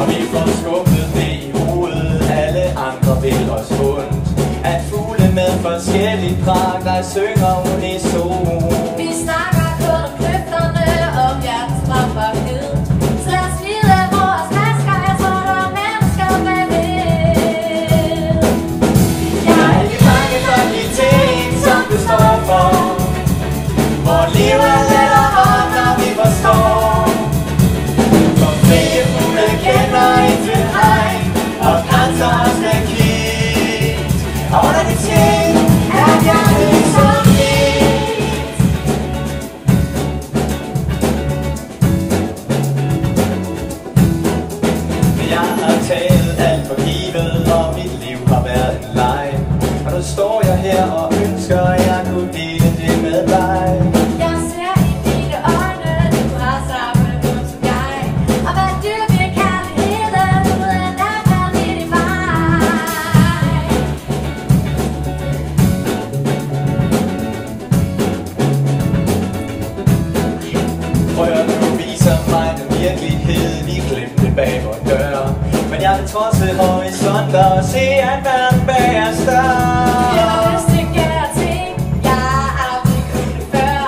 Og vi får skubbet det i hovedet. Alle andre vil os ondt. At fugle med forskellige prag, der synger unison. Vi snakker kun om kløfterne og hjertens brambarhed. Så lad os vide vores masker. Jeg tror, der er mennesker bagved. Jeg er ikke bange for de ting, som du står for. Vort liv er let og hårdt, når vi forstår. For frie fugle kender intet hegn, og grænser os med kigt. Og under de ting er hjertet så fint. Jeg har taget alt for givet, og mit liv har været en leg. Og nu står jeg her og ønsker, at jeg kunne dele det med dig. Jeg ser i dine øjne, du har samme grund som jeg. Og hvad du vil kærligheden, uden at være midt i vej. Prøv at du viser mig den virkelighed, vi glemte bag vores dør. Men jeg vil trodse horisonter og se, at verden bag er større. Jeg har lyst til at gøre ting, jeg aldrig kunne før.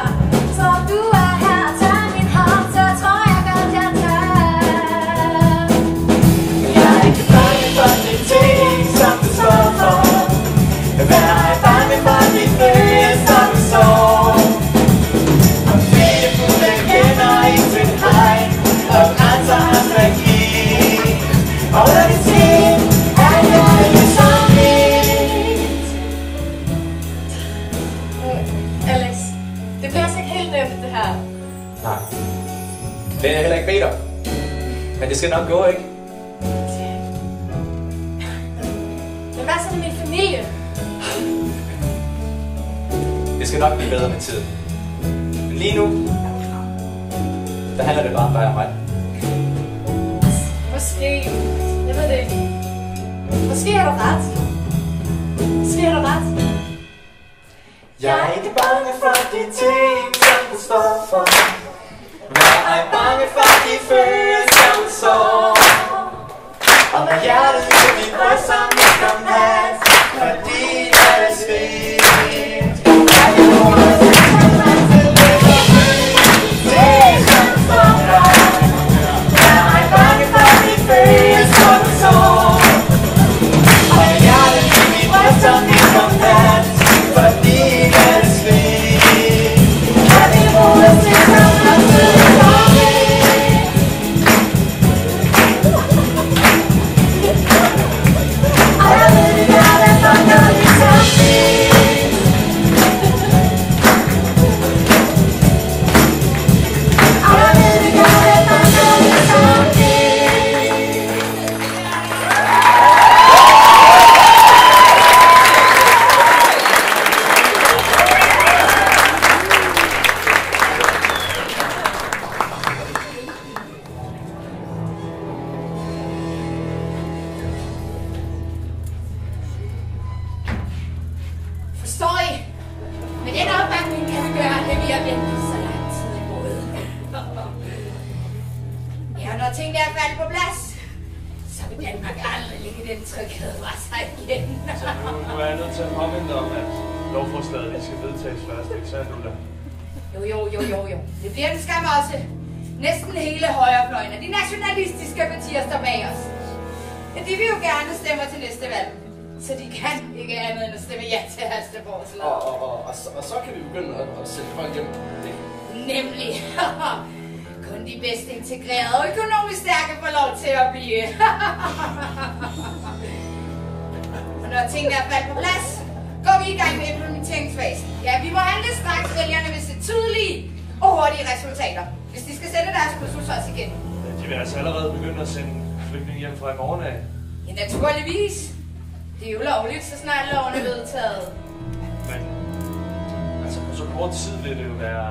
Så du er her og tager min hånd, så tror jeg godt, jeg tør. ikke bede dig. Men det skal nok gå, ikke? Men hvad så med min familie? Det skal nok blive bedre med tiden. Men lige nu, der handler det bare om dig og mig. Måske. Jeg ved det ikke. Måske har du ret. Måske har du ret. Jeg er ikke bange for de ting, som du står for. Jeg er bange for de følelser, du sår. Og med hjertet i min bryst som ikke om nat, fordi jeg er svigt. Jeg kan bruge det som man til det, som du står for. Jeg er bange for de følelser, du sår. Og med hjertet i min bryst som ikke om nat, fordi jeg er svigt. Jeg kan bruge det som man til det. Forstår I? Med den opbakning kan vi gøre det, vi har ventet så lang tid imod. Ja, når tingene er faldet på plads, så vil Danmark aldrig lægge den tryghed fra sig igen. Så nu er jeg nødt til at påminde om, at lovforslaget lige skal vedtages først, ikke sandt, Ulla? Jo. Det bliver en skam også. Næsten hele højrefløjen af de nationalistiske partier står bag os. Ja, de vil jo gerne stemme til næste valg. Så de kan ikke andet end at stemme ja til hasteforslaget. Og så kan vi begynde at sætte folk hjem. Nemlig. Kun de bedst integrerede og økonomisk stærke får lov til at blive. Og når tingene er faldet på plads, går vi i gang med implementeringsfasen. Ja, vi må handle straks. Vælgerne vil se tydelige og hurtige resultater, hvis de skal sætte deres kursus også igen. De vil altså allerede begynde at sende flygtninge hjem fra i morgen af. Ja, naturligvis. Det er jo lovligt, så snart loven er vedtaget. Men altså på så kort tid vil det jo være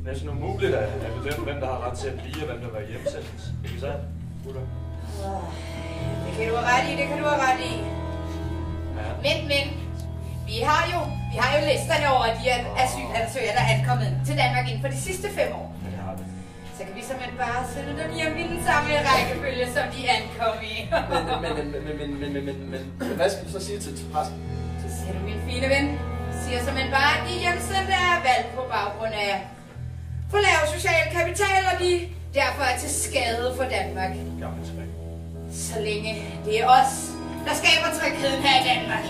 næsten umuligt at bedømme, hvem der har ret til at blive og hvem der vil hjemsendes. Ikke sandt, Ulla? Det kan du have ret i, Ja. Men, vi har jo listerne over de asylansøgere, der er ankommet til Danmark inden for de sidste 5 år. Så kan vi simpelthen bare sende dem hjem i den samme rækkefølge, som de ankom i. Men hvad skal du så sige til pressen? Så siger du, min fine ven, siger simpelthen bare, at de hjemsendte er valgt på baggrund af for lav social kapital, og de derfor er til skade for Danmark. Så længe det er os, der skaber trygheden her i Danmark,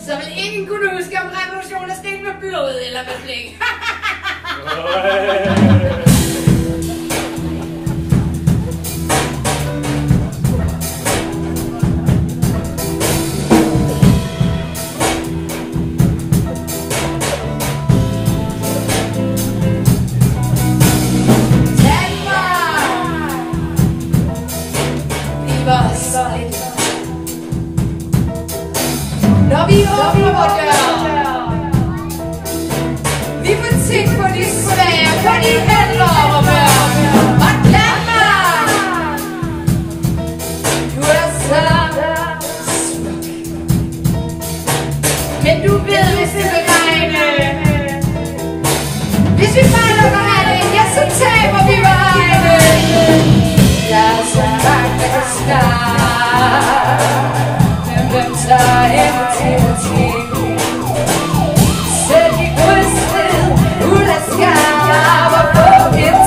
så vil ingen kunne huske, om revolutionen er sket med blod eller med blik. Når vi åbner vores dør, vi får tænkt på de svage, på de ældre og mørke. Og Danmark, du er så smuk. Men du ved, hvis det vil regne, hvis vi bare lukker handen, ja, så taber vi vegne. Jeg er så langt af start. Hvem tager hende til selv i krydset, Ulla skarper på et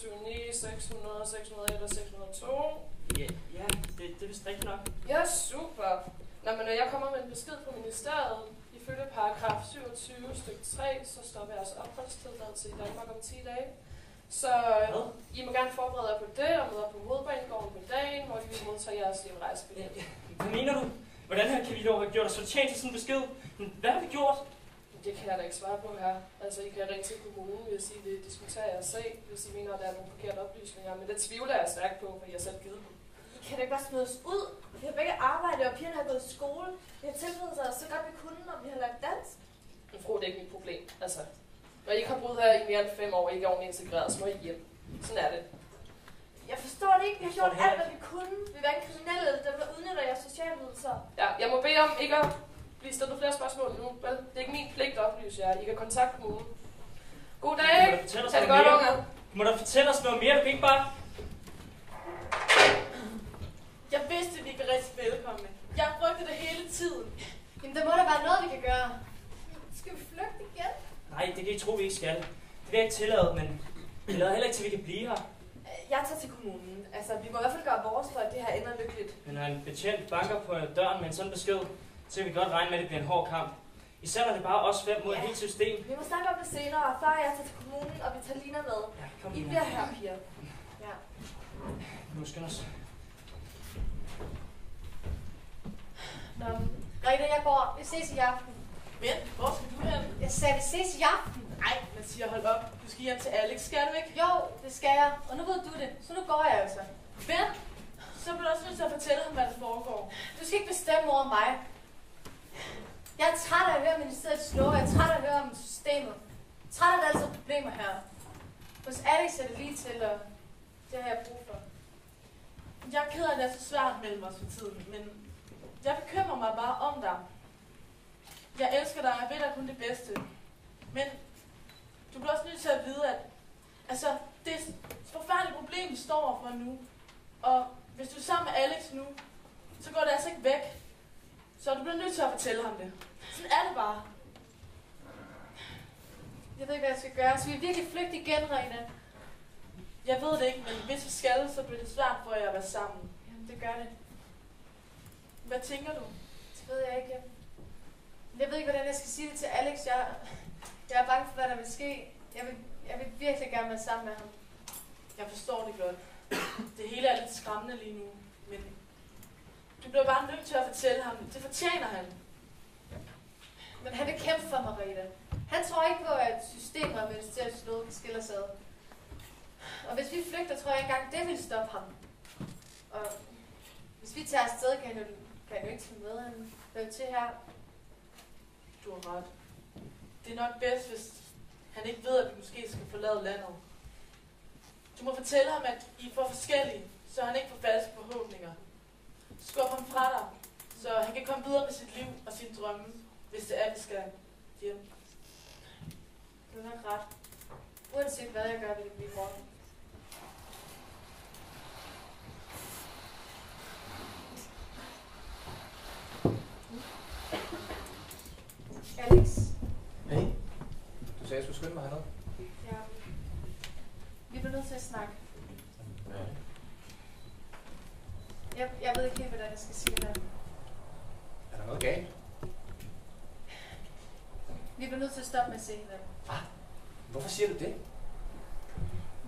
679, 600, 601 og 602. Ja, det er vist rigtigt nok. Ja, super. Nå, men når jeg kommer med en besked fra ministeriet, ifølge paragraf 27 stykke 3, så stopper jeres opholdstilladelse i Danmark om 10 dage. Så I må gerne forberede jer på det, og møde på hovedbanegården på dagen, hvor I vil modtage jeres hjemrejsebillet. Hvad mener du? Hvordan kan vi dog have gjort os fortjent til sådan en besked? Hvad har vi gjort? Det kan jeg da ikke svare på her. Altså, I kan ringe til kommunen, hvis I vil diskutere jeres sag, hvis I mener, at der er nogle forkerte oplysninger. Men det tvivler jeg stærkt på, for I har selv givet dem. I kan da ikke bare smide os ud. Vi har begge arbejdet, og pigerne har gået i skole. Vi har tilbudt sig så godt vi kunne, og vi har lært dansk. Men fru, det er ikke mit problem. Altså, når I ikke har boet her i mere end 5 år, og ikke er ordentligt integreret, så må I hjem. Sådan er det. Jeg forstår det ikke. Vi har gjort alt, hvad vi kunne. Vi er hverken kriminelle, der udnytter jeres socialydelser. Ja, jeg må bede om ikke at blive stillet flere spørgsmål nu. Vel, det er ikke min pligt at oplyse jer. I kan kontakte kommunen. God dag. Ha' det godt, unger. Du må da fortælle os noget mere. Du kan ikke bare... Jeg vidste, at vi ikke er rigtig velkomne. Jeg har frygtet det hele tiden. Jamen, der må der være noget, vi kan gøre. Skal vi flygte igen? Nej, det kan I tro, vi ikke skal. Det vil jeg ikke tillade, men det lader heller ikke til, at vi kan blive her. Jeg tager til kommunen. Altså, vi må i hvert fald gøre vores for, at det her ender lykkeligt. Men når en betjent banker på døren med en sådan besked, så kan vi godt regne med, at det bliver en hård kamp. Især når det bare er os 5 mod et helt system. Vi må snakke om det senere. Far og jeg tager til kommunen, og vi tager Lina med. Kom I bliver her, piger. Ja. Nu skal os. Nå, Grete, jeg går. Vi ses i aften. Men, hvor skal du hen? Jeg sagde, vi ses i aften. Nej, man siger, hold op. Du skal hjem til Alex, skal du ikke? Jo, det skal jeg. Og nu ved du det. Så nu går jeg altså. Men, så bliver du også nødt til at fortælle ham, hvad der foregår. Du skal ikke bestemme over mig. Jeg er træt af at høre ministeriets lov. Jeg er træt af at høre om systemet. Træt af, at der er altså problemer her. Hos Alex er det lige til, og det har jeg brug for. Jeg er ked af, at det er så svært mellem os for tiden, men jeg bekymrer mig bare om dig. Jeg elsker dig, og jeg ved dig kun det bedste. Men du bliver også nødt til at vide, at det er et forfærdeligt problem, vi står overfor nu. Og hvis du er sammen med Alex nu, så går det altså ikke væk. Så du bliver nødt til at fortælle ham det. Sådan er det bare. Jeg ved ikke, hvad jeg skal gøre. Skal vi virkelig flygte igen, Rene? Jeg ved det ikke, men hvis vi skal, så bliver det svært for jer at være sammen. Jamen, det gør det. Hvad tænker du? Det ved jeg ikke. Jeg ved ikke, hvordan jeg skal sige det til Alex. Jeg er bange for, hvad der vil ske. Jeg vil virkelig gerne være sammen med ham. Jeg forstår det godt. Det hele er lidt skræmmende lige nu, men du bliver bare nødt til at fortælle ham. Det fortjener han. Men han vil kæmpe for mig, Rita. Han tror ikke på, at systemet og ministeriets lov skiller sig ad. Og hvis vi flygter, tror jeg engang, det vil stoppe ham. Og hvis vi tager afsted, kan han jo ikke tage med. Han er til her. Du har ret. Det er nok bedst, hvis han ikke ved, at vi måske skal forlade landet. Du må fortælle ham, at I er for forskellige, så han ikke får falske forhåbninger. Skub ham fra dig, så han kan komme videre med sit liv og sine drømme, hvis det er, vi skal hjem. Du har nok ret. Uanset hvad jeg gør, vil det blive hårdt. Alex? Hey. Du sagde, jeg skulle skynde mig hernede. Ja. Vi bliver nødt til at snakke. Jeg ved ikke helt, hvordan jeg skal sige det her. Er der noget galt? Vi bliver nødt til at stoppe med at se hinanden. Hvad? Hvorfor siger du det?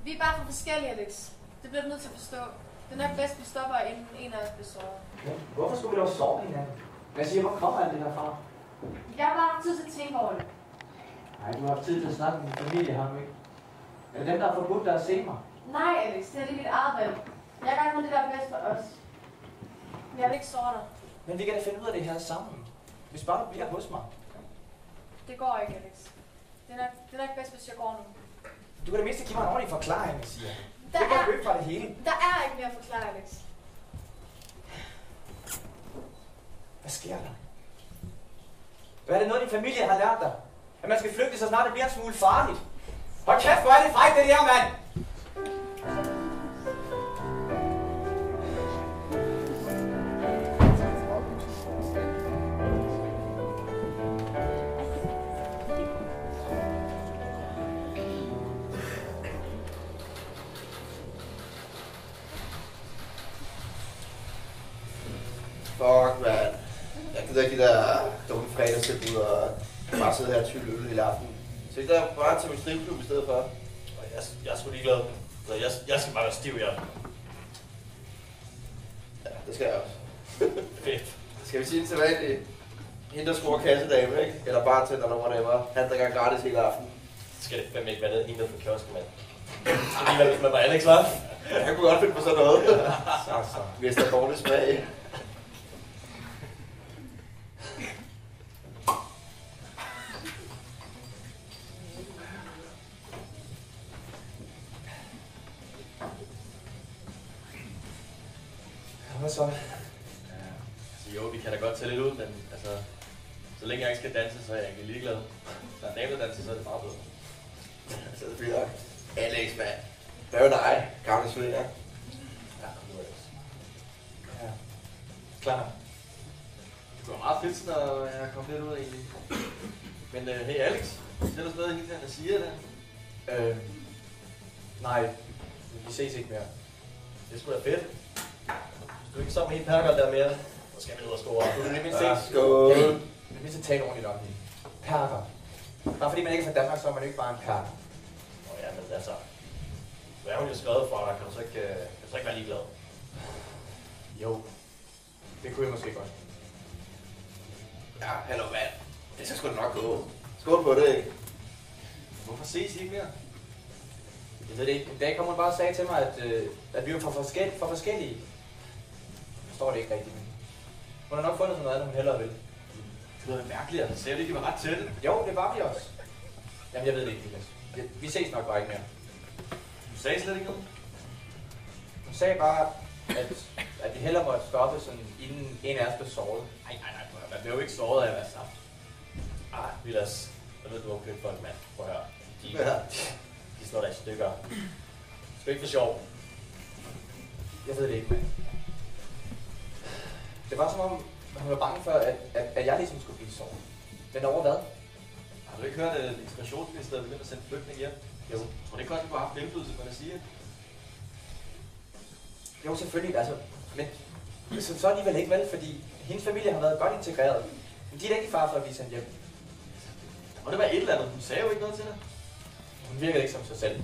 Vi er bare for forskellige, Alex. Det bliver du nødt til at forstå. Det er nok bedst, vi stopper, inden en af os bliver såret. Ja. Hvorfor skulle vi dog sove hinanden? Hvad siger, hvor kommer alt det her fra? Jeg har bare haft tid til at tænke over det. Nej, du har haft tid til at snakke med din familie, har du ikke? Er det dem, der har forbudt dig at se mig? Nej, Alex. Det er mit eget valg. Jeg er gang med det, der er bedst for os. Jeg vil ikke såre dig. Men vi kan da finde ud af det her sammen. Hvis bare du bliver hos mig. Det går ikke, Alex. Det er nok bedst, hvis jeg går nu. Du kan da mindst give mig en ordentlig forklaring, siger jeg. Der det kan løbe fra det hele. Der er ikke mere at forklare, Alex. Hvad sker der? Hvad er det noget, din familie har lært dig? At man skal flygte, så snart det bliver en smule farligt. Hold kæft, hvor er det frækt, det der, mand! Fuck, man. Jeg gider ikke de der dumme fredagstilbud og bare sidde her og tylle øl hele aften. Så der bare til min stripklub i stedet for. Jeg er sgu ligeglad. Så jeg skal bare være stiv, ja. Ja, det skal jeg også. Fedt. Skal vi sige det til vanligt? Hende, der skruer kassedame, ikke? Eller bartender, eller whatever. Han drikker gratis hele aften. Så skal det fandme ikke være nede hende fra kiosken, mand. Så lige hvad hvis man var Alex, hva'? Jeg kunne godt finde på sådan noget. Så. Hvis der går det smag. Hvad så? Altså jo, vi kan da godt tage lidt ud, men altså, så længe jeg ikke skal danse, så er jeg ikke ligeglad. Når en dame danser, så er det bare bedre. Så det bliver Alex, mand. Hvad med dig? Gamle svinger? Ja, nu er det. Ja. Klar. Det går meget fedt, når jeg kommer lidt ud egentlig. Men hey Alex, ser du stadig helt der siger det? Nej, vi ses ikke mere. Det er sgu da fedt. Hvis du ikke sammen med helt perker der mere, så skal vi ud og score. Du kan nemlig se. Skål. Vi er nødt til at tale ordentligt om det. Perker. Bare fordi man ikke er fra Danmark, så er man jo ikke bare en perker. Ja, men altså, hvad er hun jo skrevet for dig? Kan du så ikke være ligeglad? Jo, det kunne jeg måske godt. Ja, hallo mand. Det skal sgu da nok gå. Skål på det, ikke? Hvorfor ses I ikke mere? Jeg ved det ikke. En dag kom hun bare og sagde til mig, at vi var for forskellige. Jeg forstår det ikke rigtigt, men hun har nok fundet sådan noget andet, hun hellere vil. Det var mærkeligt, altså. Sagde du ikke, I var ret tætte? Jo, det var vi også. Jamen, jeg ved det ikke, Niklas. Vi ses nok bare ikke mere. Du sagde slet ikke noget? Hun sagde bare, at vi hellere måtte stoppe, sådan, inden en af os blev såret. Nej, man bliver jo ikke såret af at være sammen. Vilas, jeg ved, du har købt folk, mand. Prøv at høre. De slår dig i stykker. Det er ikke for sjov. Jeg ved det ikke, mand. Det var som om, hun var bange for, at jeg ligesom skulle blive såret. Men over hvad? Har du ikke hørt, at integrationsministeriet begyndte at sende flygtninge hjem? Jo. Tror du ikke godt, at du har haft indflydelse på Nasia? Jo, selvfølgelig. Altså, men så alligevel ikke vel, fordi hendes familie har været godt integreret. Men de er da ikke i fare for at blive sendt hjem. Og det var et eller andet. Hun sagde jo ikke noget til dig. Hun virkede ikke som sig selv.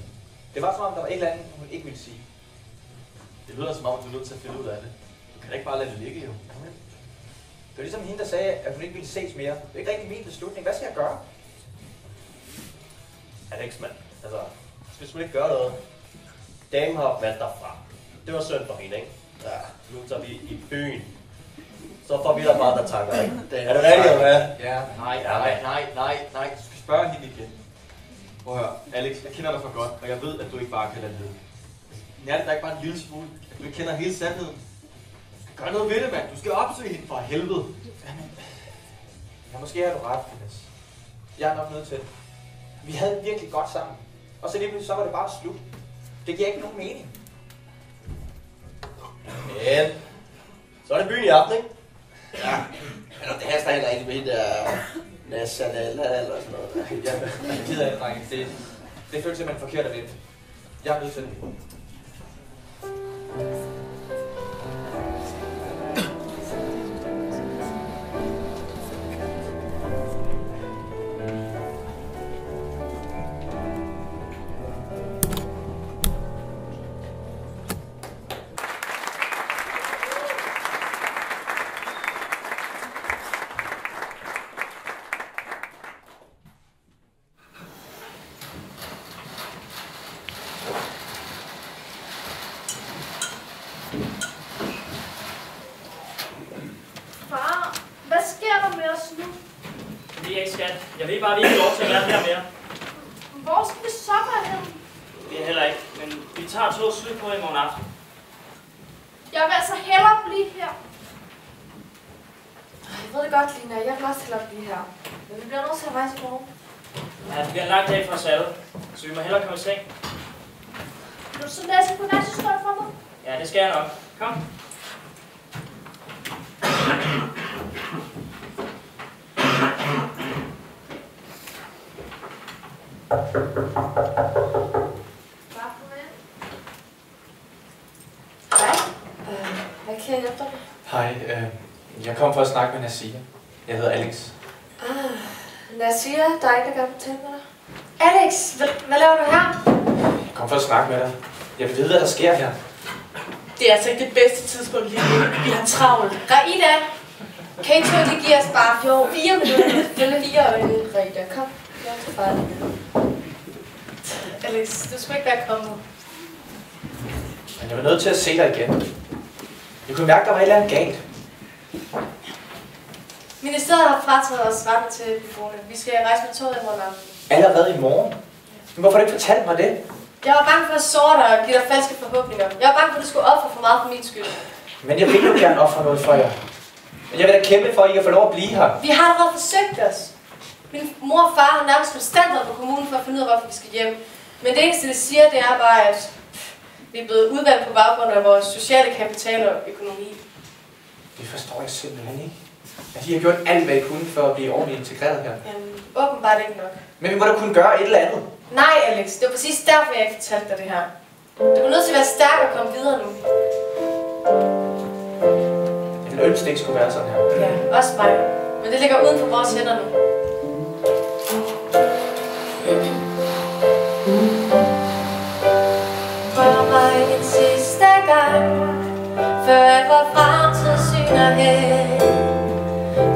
Det var som om, der var et eller andet, hun ikke ville sige. Det lyder som om, du er nødt til at finde ud af det. Du kan da ikke bare lade det ligge, jo. Det var ligesom hende, der sagde, at hun ikke ville ses mere. Det er ikke rigtig min beslutning. Hvad skal jeg gøre? Alex, mand. Altså, skal du ikke gøre noget? Damen har valgt dig fra. Det var synd for hende, ikke? Ja. Nu tager vi i byen. Så får vi da bare der tanker, ikke? Er det rigtigt, eller hvad? Ja. Nej. Du skal spørge hende igen. Prøv at høre, Alex, jeg kender dig for godt, og jeg ved, at du ikke bare kan lade det ligge. Men er det da ikke bare en lille smule, at du ikke kender hele sandheden? Gør noget ved det, mand. Du skal opsøge hende for helvede. Ja, måske har du ret, Jonas. Jeg er nok nødt til det. Vi havde virkelig godt sammen. Og så lige pludselig, så var det bare slut. Det giver ikke nogen mening. Men så er det byen i aften, ikke? Ja, men det haster heller ikke med hende der Nationalha eller sådan noget. Jeg er ked af det, drenge. Det føles simpelthen forkert at vente. Jeg er nødt til det. Far, hvad sker der med os nu? Det er ikke skat. Jeg ved bare, at vi ikke har lov til at være her mere. Hvor skal vi så være hen? Det er heller ikke, men vi tager toget sydpå i morgen aften. Jeg vil altså hellere blive her. Jeg ved det godt, Lina. Jeg vil også hellere blive her. Men vi bliver nødt til at rejse i morgen. Ja, det bliver en lang dag fra os alle, så vi må hellere komme i seng. Vil du så læse en godnathistorie for mig? Ja, det skal jeg nok. Kom. Bare kom ind. Hej. Hvad kan jeg hjælpe dig med? Hej, Jeg kom for at snakke med Nasir. Jeg hedder Alex. Nasir, der er ikke, der gerne vil tale med dig. Alex, hvad laver du her? Jeg kom for at snakke med dig. Jeg vil vide, hvad der sker her. Det er altså ikke det bedste tidspunkt lige nu. Vi har travlt. Raida, kan I to lige give os bare 4 minutter? Følge 4 øjne, Raida. Kom, jeg er til fejl. Alex, du skulle ikke være kommet. Men jeg var nødt til at se dig igen. Jeg kunne mærke, der var et eller andet galt. Ministeriet har frataget os retten til beboerne. Vi skal rejse med toget i morgen aften. Allerede i morgen? Men hvorfor har du ikke fortalt mig det? Jeg var bange for at såre dig og give dig falske forhåbninger. Jeg var bange for, at du skulle ofre for meget for min skyld. Men jeg vil jo gerne ofre noget for jer. Men jeg vil da kæmpe for, at I kan få lov at blive her. Vi har allerede forsøgt os. Min mor og far har nærmest konstant været på kommunen for at finde ud af, hvorfor vi skal hjem. Men det eneste, det siger, det er bare, at vi er blevet udvalgt på baggrund af vores sociale kapital og økonomi. Det forstår jeg simpelthen ikke. At I har gjort alt, hvad I kunne for at blive ordentligt integreret her. Jamen, åbenbart ikke nok. Men vi må da kunne gøre et eller andet. Nej, Alex. Det var præcis derfor, jeg ikke fortalte dig det her. Du er nødt til at være stærk og komme videre nu. Jeg ville ønske, det ikke skulle være sådan her. Ja, også mig. Men det ligger uden for vores hænder nu. Prøv mig en sidste gang, før vor fremtid syner hen.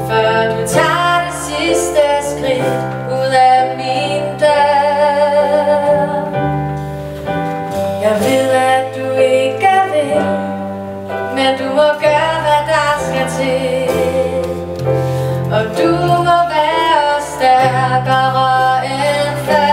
Før du tager det sidste skridt ud af min dør. Jeg ved, at du ikke vil, men du må gøre, hvad der skal til. Og du må være stærkere end før.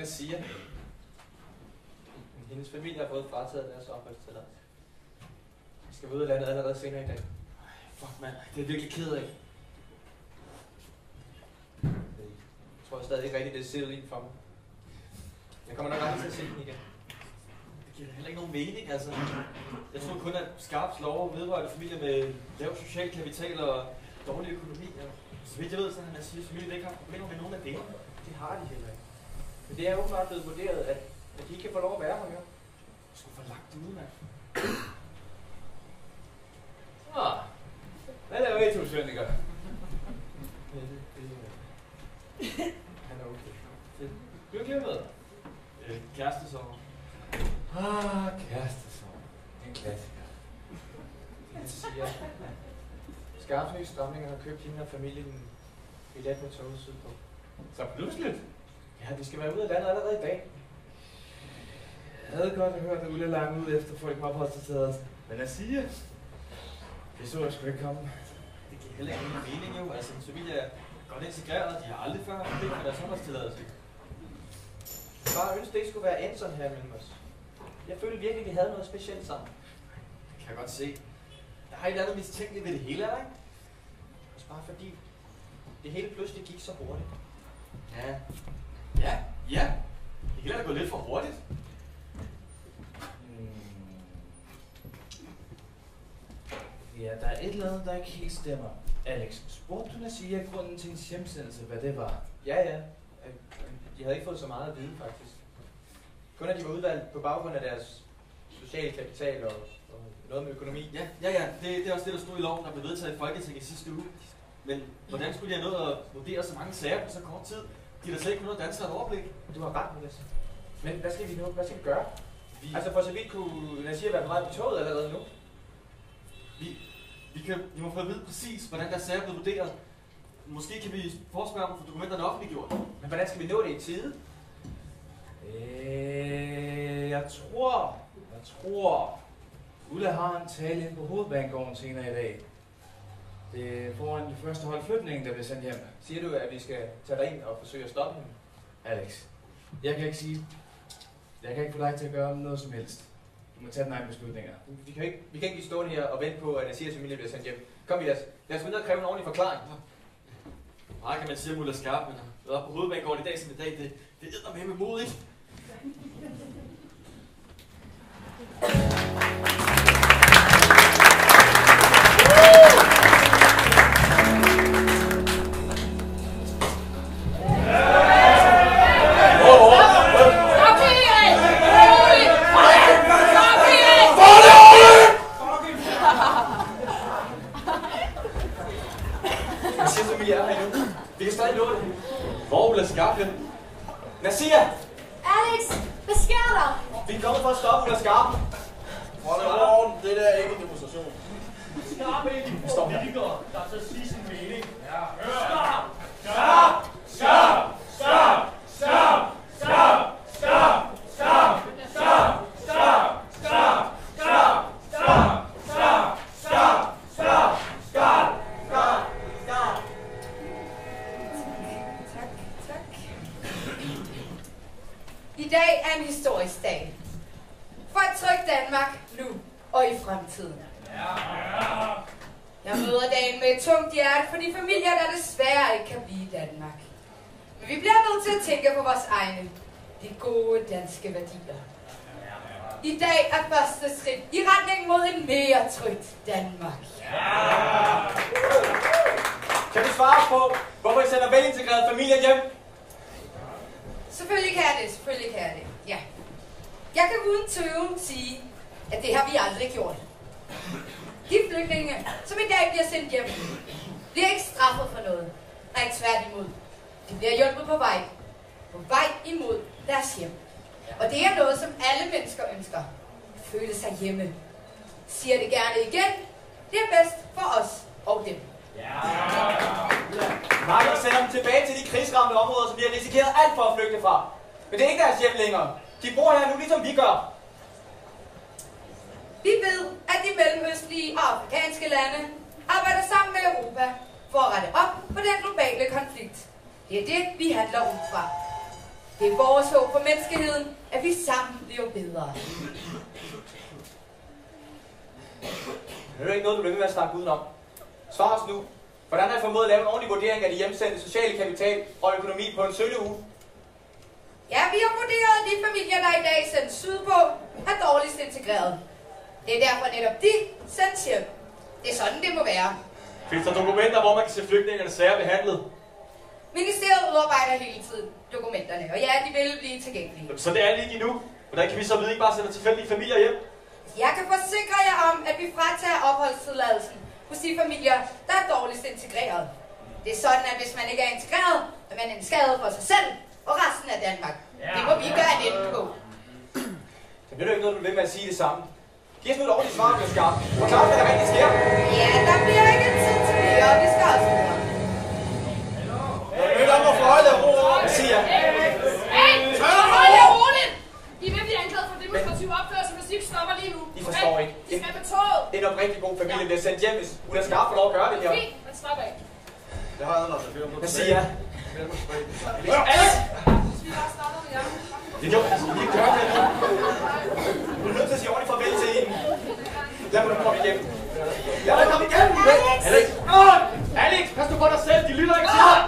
Nasir. Hendes familie har fået frataget deres opholdstilladelse. Vi skal ud af landet allerede senere i dag. Fuck mand, det er jeg virkelig ked af. Jeg tror stadig ikke rigtigt, det ser lige for mig. Jeg kommer nok aldrig til at se den igen. Det giver heller ikke nogen mening, altså. Jeg tror kun, at Skarps lov vedrørte familier med lav social kapital og dårlig økonomi. Så vidt jeg ved, så har Nasirs familie ikke haft problemer med nogen af delene. Det har de heller ikke. Men det er åbenbart blevet vurderet, at de ikke kan få lov at være her mere. Jeg skulle få lagt det ud, mand. Hvad laver I to sønninger? Han er okay. Du er glad med? Kærestesorg. Kærestesorg. klassiker. Jeg siger, Skarps nye stramninger har købt hende og familien en billet på toget sydpå. Så pludselig? Ja, vi skal være ude af landet allerede i dag. Jeg havde godt hørt, at Ulla langt ud efter folk med opholdstilladelse. Men jeg siger, det så jeg sgu ikke komme. Det giver heller ikke nogen mening jo. Altså, Sevilla er godt integreret, de har aldrig før haft det med deres opholdstilladelse. Bare ønske, det ikke skulle være endt sådan her mellem os. Jeg følte virkelig, at vi havde noget specielt sammen. Det kan jeg godt se. Der har et eller andet mistænkeligt ved det hele, er der ikke? Også bare fordi det hele pludselig gik så hurtigt. Ja. Det hele er gået lidt for hurtigt. Ja, der er et eller andet, der ikke helt stemmer. Alex, spurgte du Nasia grunden til hendes hjemsendelse, hvad det var? Ja. De havde ikke fået så meget at vide, faktisk. Kun at de var udvalgt på baggrund af deres sociale kapital og noget med økonomi. Ja. Det er også det, der stod i loven, der blev vedtaget i Folketinget sidste uge. Men hvordan skulle de have nået at vurdere så mange sager på så kort tid? De har da slet ikke noget danskere et overblik. Du har ret, Niels. Men hvad skal vi nu? Hvad skal vi gøre? Altså for så vidt kunne Nasia være på vej på toget allerede nu. Vi må få at vide præcis, hvordan der sager er blevet vurderet. Måske kan vi forespørge om, for dokumenterne er offentliggjort. Men hvordan skal vi nå det i tide? Jeg tror, Ulla har en tale inde på Hovedbanegården senere i dag. Det er foran det første hold flygtninge, der bliver sendt hjem. Siger du, at vi skal tage dig ind og forsøge at stoppe hende? Alex, jeg kan ikke få dig til at gøre noget som helst. Du må tage dine egne beslutninger. Vi kan ikke blive stående her og vente på, at Nasias familie bliver sendt hjem. Kom, lad os gå ned og kræve en ordentlig forklaring. Meget kan man sige om Ulla Skarp, men at være på Hovedbanegården i dag som i dag, det eddermame modigt. Hvor er Ulla Skarp hen? Nasia! Alex, hvad sker der? Vi er kommet for at stoppe Ulla Skarp. Hold da orden, det der er ikke en demonstration. Skarp er de politikere, der så siger sin mening. I dag er en historisk dag. For at trykke Danmark nu og i fremtiden. Jeg møder dagen med et tungt hjerte for de familier, der desværre ikke kan blive i Danmark. Men vi bliver nødt til at tænke på vores egne, de gode danske værdier. I dag er første skridt i retning mod en mere trygt Danmark. Kan du svare på, hvorfor I sender velintegrerede familier hjem? Selvfølgelig kan jeg det. Ja. Jeg kan uden tøven sige, at det har vi aldrig gjort. De flygtninge, som i dag bliver sendt hjem, bliver ikke straffet for noget. Nej, tværtimod. De bliver hjulpet på vej. På vej imod deres hjem. Og det er noget, som alle mennesker ønsker. At føle sig hjemme. Siger det gerne igen. Det er bedst for os og dem. Mange sender dem tilbage til de krigsramte områder, som de har risikeret alt for at flygte fra. Men det er ikke deres hjem længere. De bor her nu, ligesom vi gør. Vi ved, at de mellemøstlige og afrikanske lande arbejder sammen med Europa for at rette op på den globale konflikt. Det er det, vi handler ud fra. Det er vores håb for menneskeheden, at vi sammen bliver bedre. Det er ikke noget, du bliver ved med at snakke udenom. Svar os nu. Hvordan har I formået at lave en ordentlig vurdering af de hjemsendte sociale kapital og økonomi på en sølle uge? Ja, vi har vurderet, at de familier, der i dag sendes sydpå, er dårligst integreret. Det er derfor netop de sendes hjem. Det er sådan, det må være. Findes der dokumenter, hvor man kan se flygtningernes sager behandlet? Ministeriet udarbejder hele tiden dokumenterne, og ja, de vil blive tilgængelige. Så det er det ikke endnu. Hvordan kan vi så vide, ikke bare sende tilfældige familier hjem? Jeg kan forsikre jer om, at vi fratager opholdstilladelsen hos de familier, der er dårligst integreret. Det er sådan, at hvis man ikke er integreret, er man en skade for sig selv og resten af Danmark. Det må vi gøre en ende på. Det er jo ikke noget, du vil med at sige det samme. De Giv os nu et ordentligt svar, bliver skarpt. Forklar, hvad der rigtig sker. Ja, der bliver ikke tid til mere, og vi skal også videre. Mød om at forholde jer ro. Hvad siger jeg? Hey! Hold jer roligt! I vil blive anklaget for demonstrativ opførsel, hvis I ikke stopper lige nu. I forstår ikke. I skal med toget. En oprigtig god familie bliver sendt hjem, hvis Ulla Skarp får lov at gøre det her. Fint, men slap af. Det har jeg advaret. Hvad siger jeg? Alex! Vi bare starter med jer. Det gør altså, vi gør det. Du er nødt til at sige ordentligt farvel til hende. Lad mig nu komme igennem. Lad mig komme igennem! Alex! Alex, pas nu på dig selv, de lytter ikke til dig!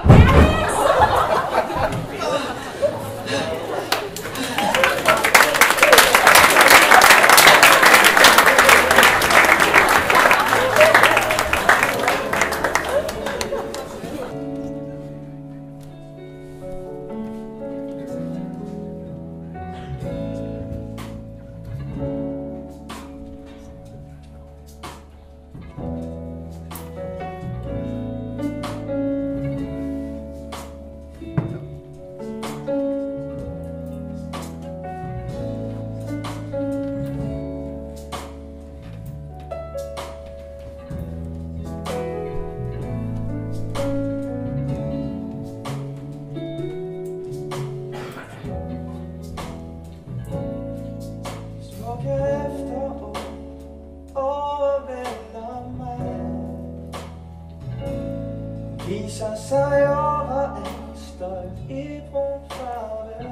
Viser sig overalt, støj i brun farve.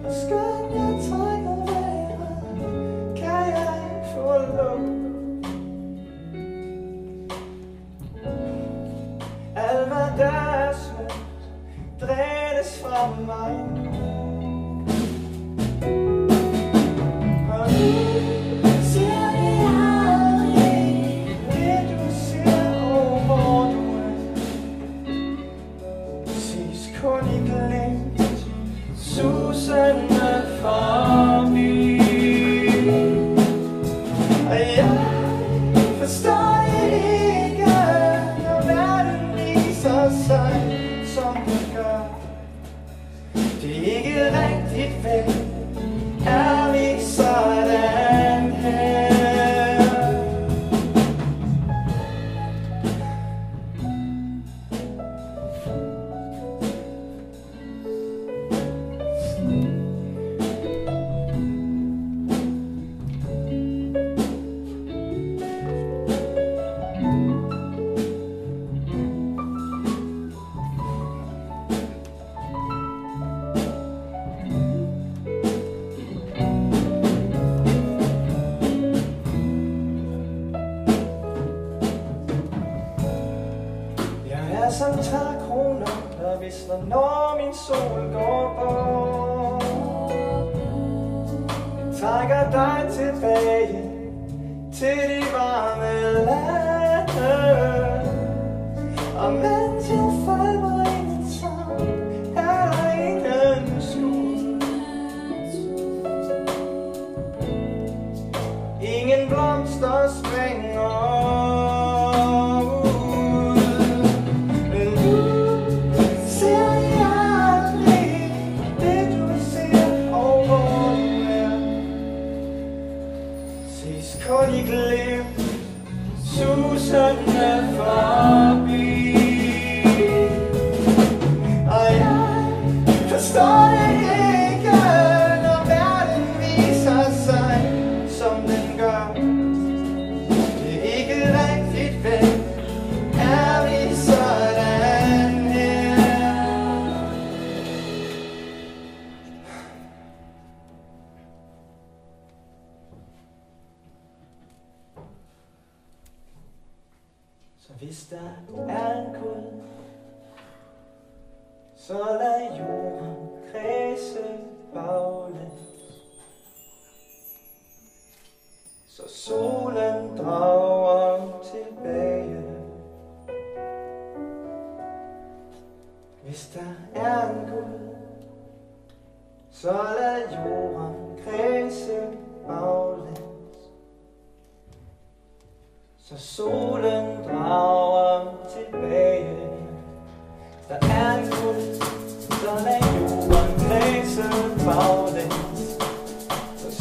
Og skønt jeg trækker vejret, kan jeg ikke få lov. Alt hvad der er smukt, drænes fra mig nu. Og nu ser vi aldrig det du ser og hvor du er. Ses kun i glimt, susende forbi. Og jeg forstår ikke, når verden viser sig som den gør. Det er ikke rigtigt vel, er vi sådan her. Jeg er som trækroner, der visner, når min sol går bort. Jeg trækker dig tilbage til de varme lande. Og mens jeg falder i min sang, er der ingen skud. Ingen blomster springer. Kun i glimt, susende forbi. Og jeg forstår det ikke, når verden viser sig, som den gør. Det er ikke rigtigt vel, er vi sådan her. Så hvis der er en Gud, så lad jorden kredse baglæns. Så solen drager tilbage. Hvis der er en Gud, så lad jorden kredse baglæns. Så solen drager tilbage. Der er en Gud, så lad jorden kredse baglæns. Så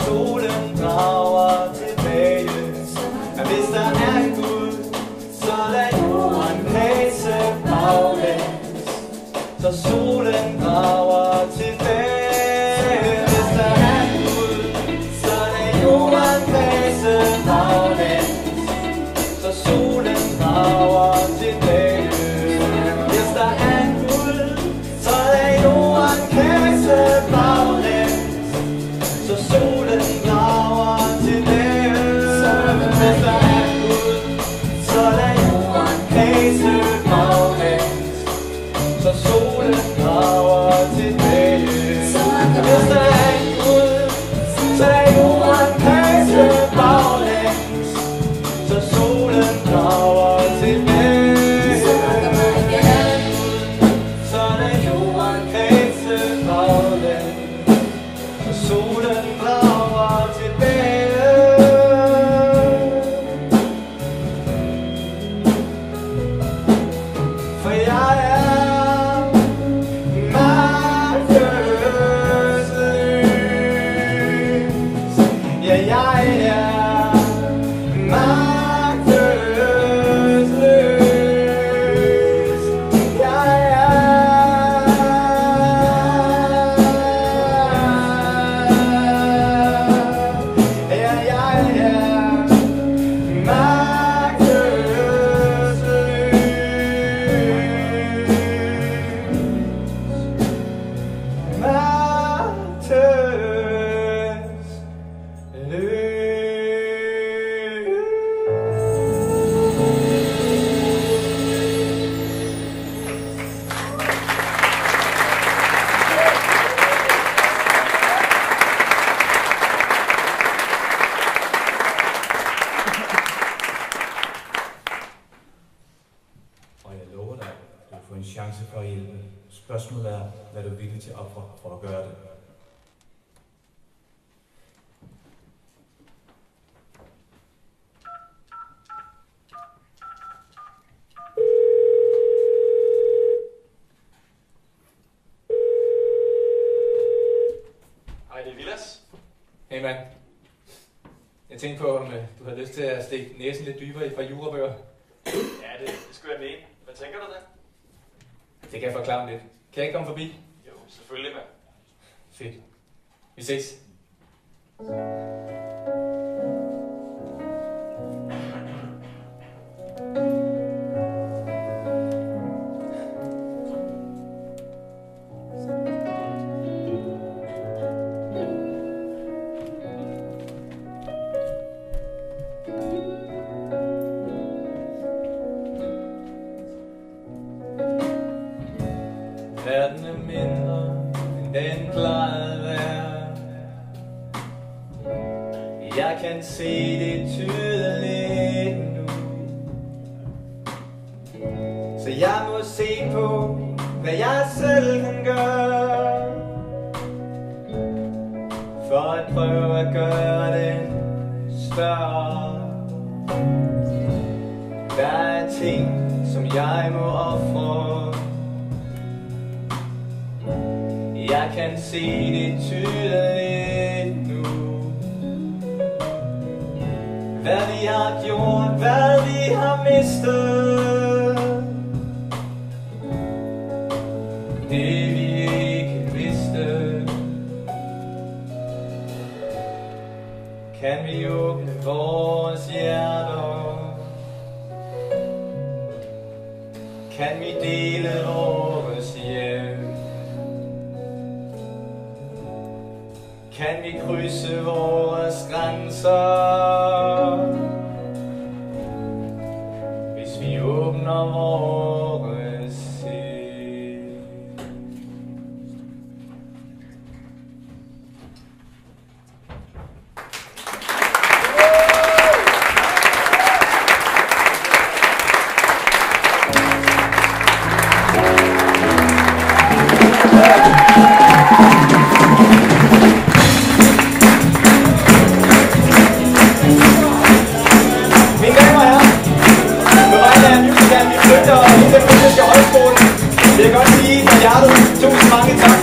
for at gøre det. Hej, det er Vilas. Hey mand. Jeg tænkte på, om du havde lyst til at stikke næsen lidt dybere i fra jurabøger. Ja, det skulle jeg mene. Hvad tænker du da? Det kan jeg forklare om lidt. Kan jeg ikke komme forbi? Jo, selvfølgelig, mand. Fedt. Vi ses. Verden er mindre, end den plejede at være. Jeg kan se det tydeligt nu. Så jeg må se på, hvad jeg selv kan gøre, for at prøve at gøre den større. Der er ting, som jeg må ofre. Jeg kan se det tydeligt nu. Hvad vi har gjort, hvad vi har mistet, det vi ikke vidste. Kan vi åbne vores hjerter? Kan vi dele vores hjem? Kan vi krydse vores grænser, hvis vi åbner vores sind? Det vil jeg godt sige fra hjertet. Tusind mange tak.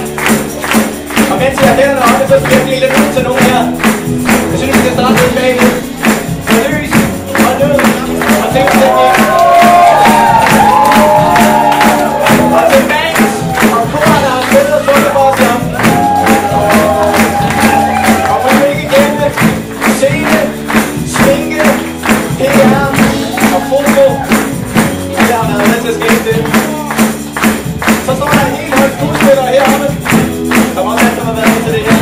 Og mens jeg hænder oppe, så skal jeg blive lidt ud til nogen her. Jeg synes, vi skal starte lidt bagved. Så lys og nød og tænksætning. Og til bands og korer, der har spillet og fundet for os sammen. Og må du ikke glemme scene, sminke, PR og foto. Der har været med til at skabe det. Så står der en hel hold skuespillere heroppe, som også altid har været med til det her.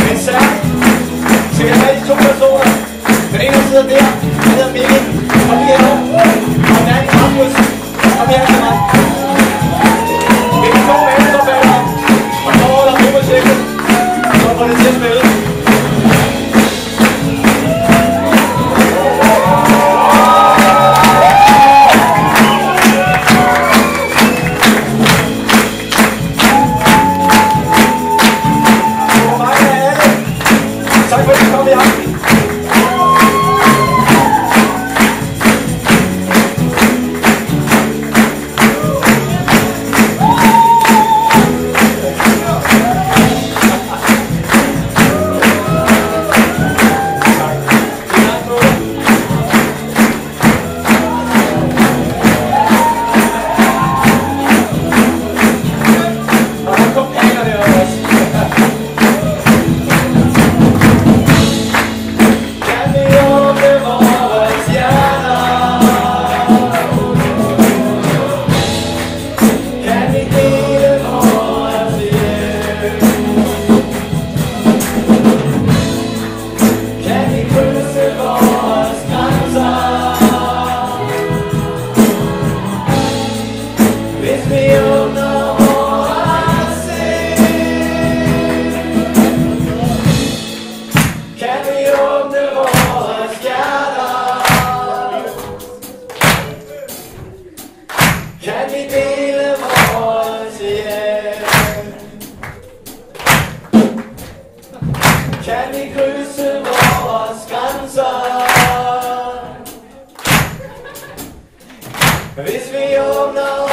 Men særligt skal jeg rigtig kan vi krydse vores grænser. Hvis vi åbner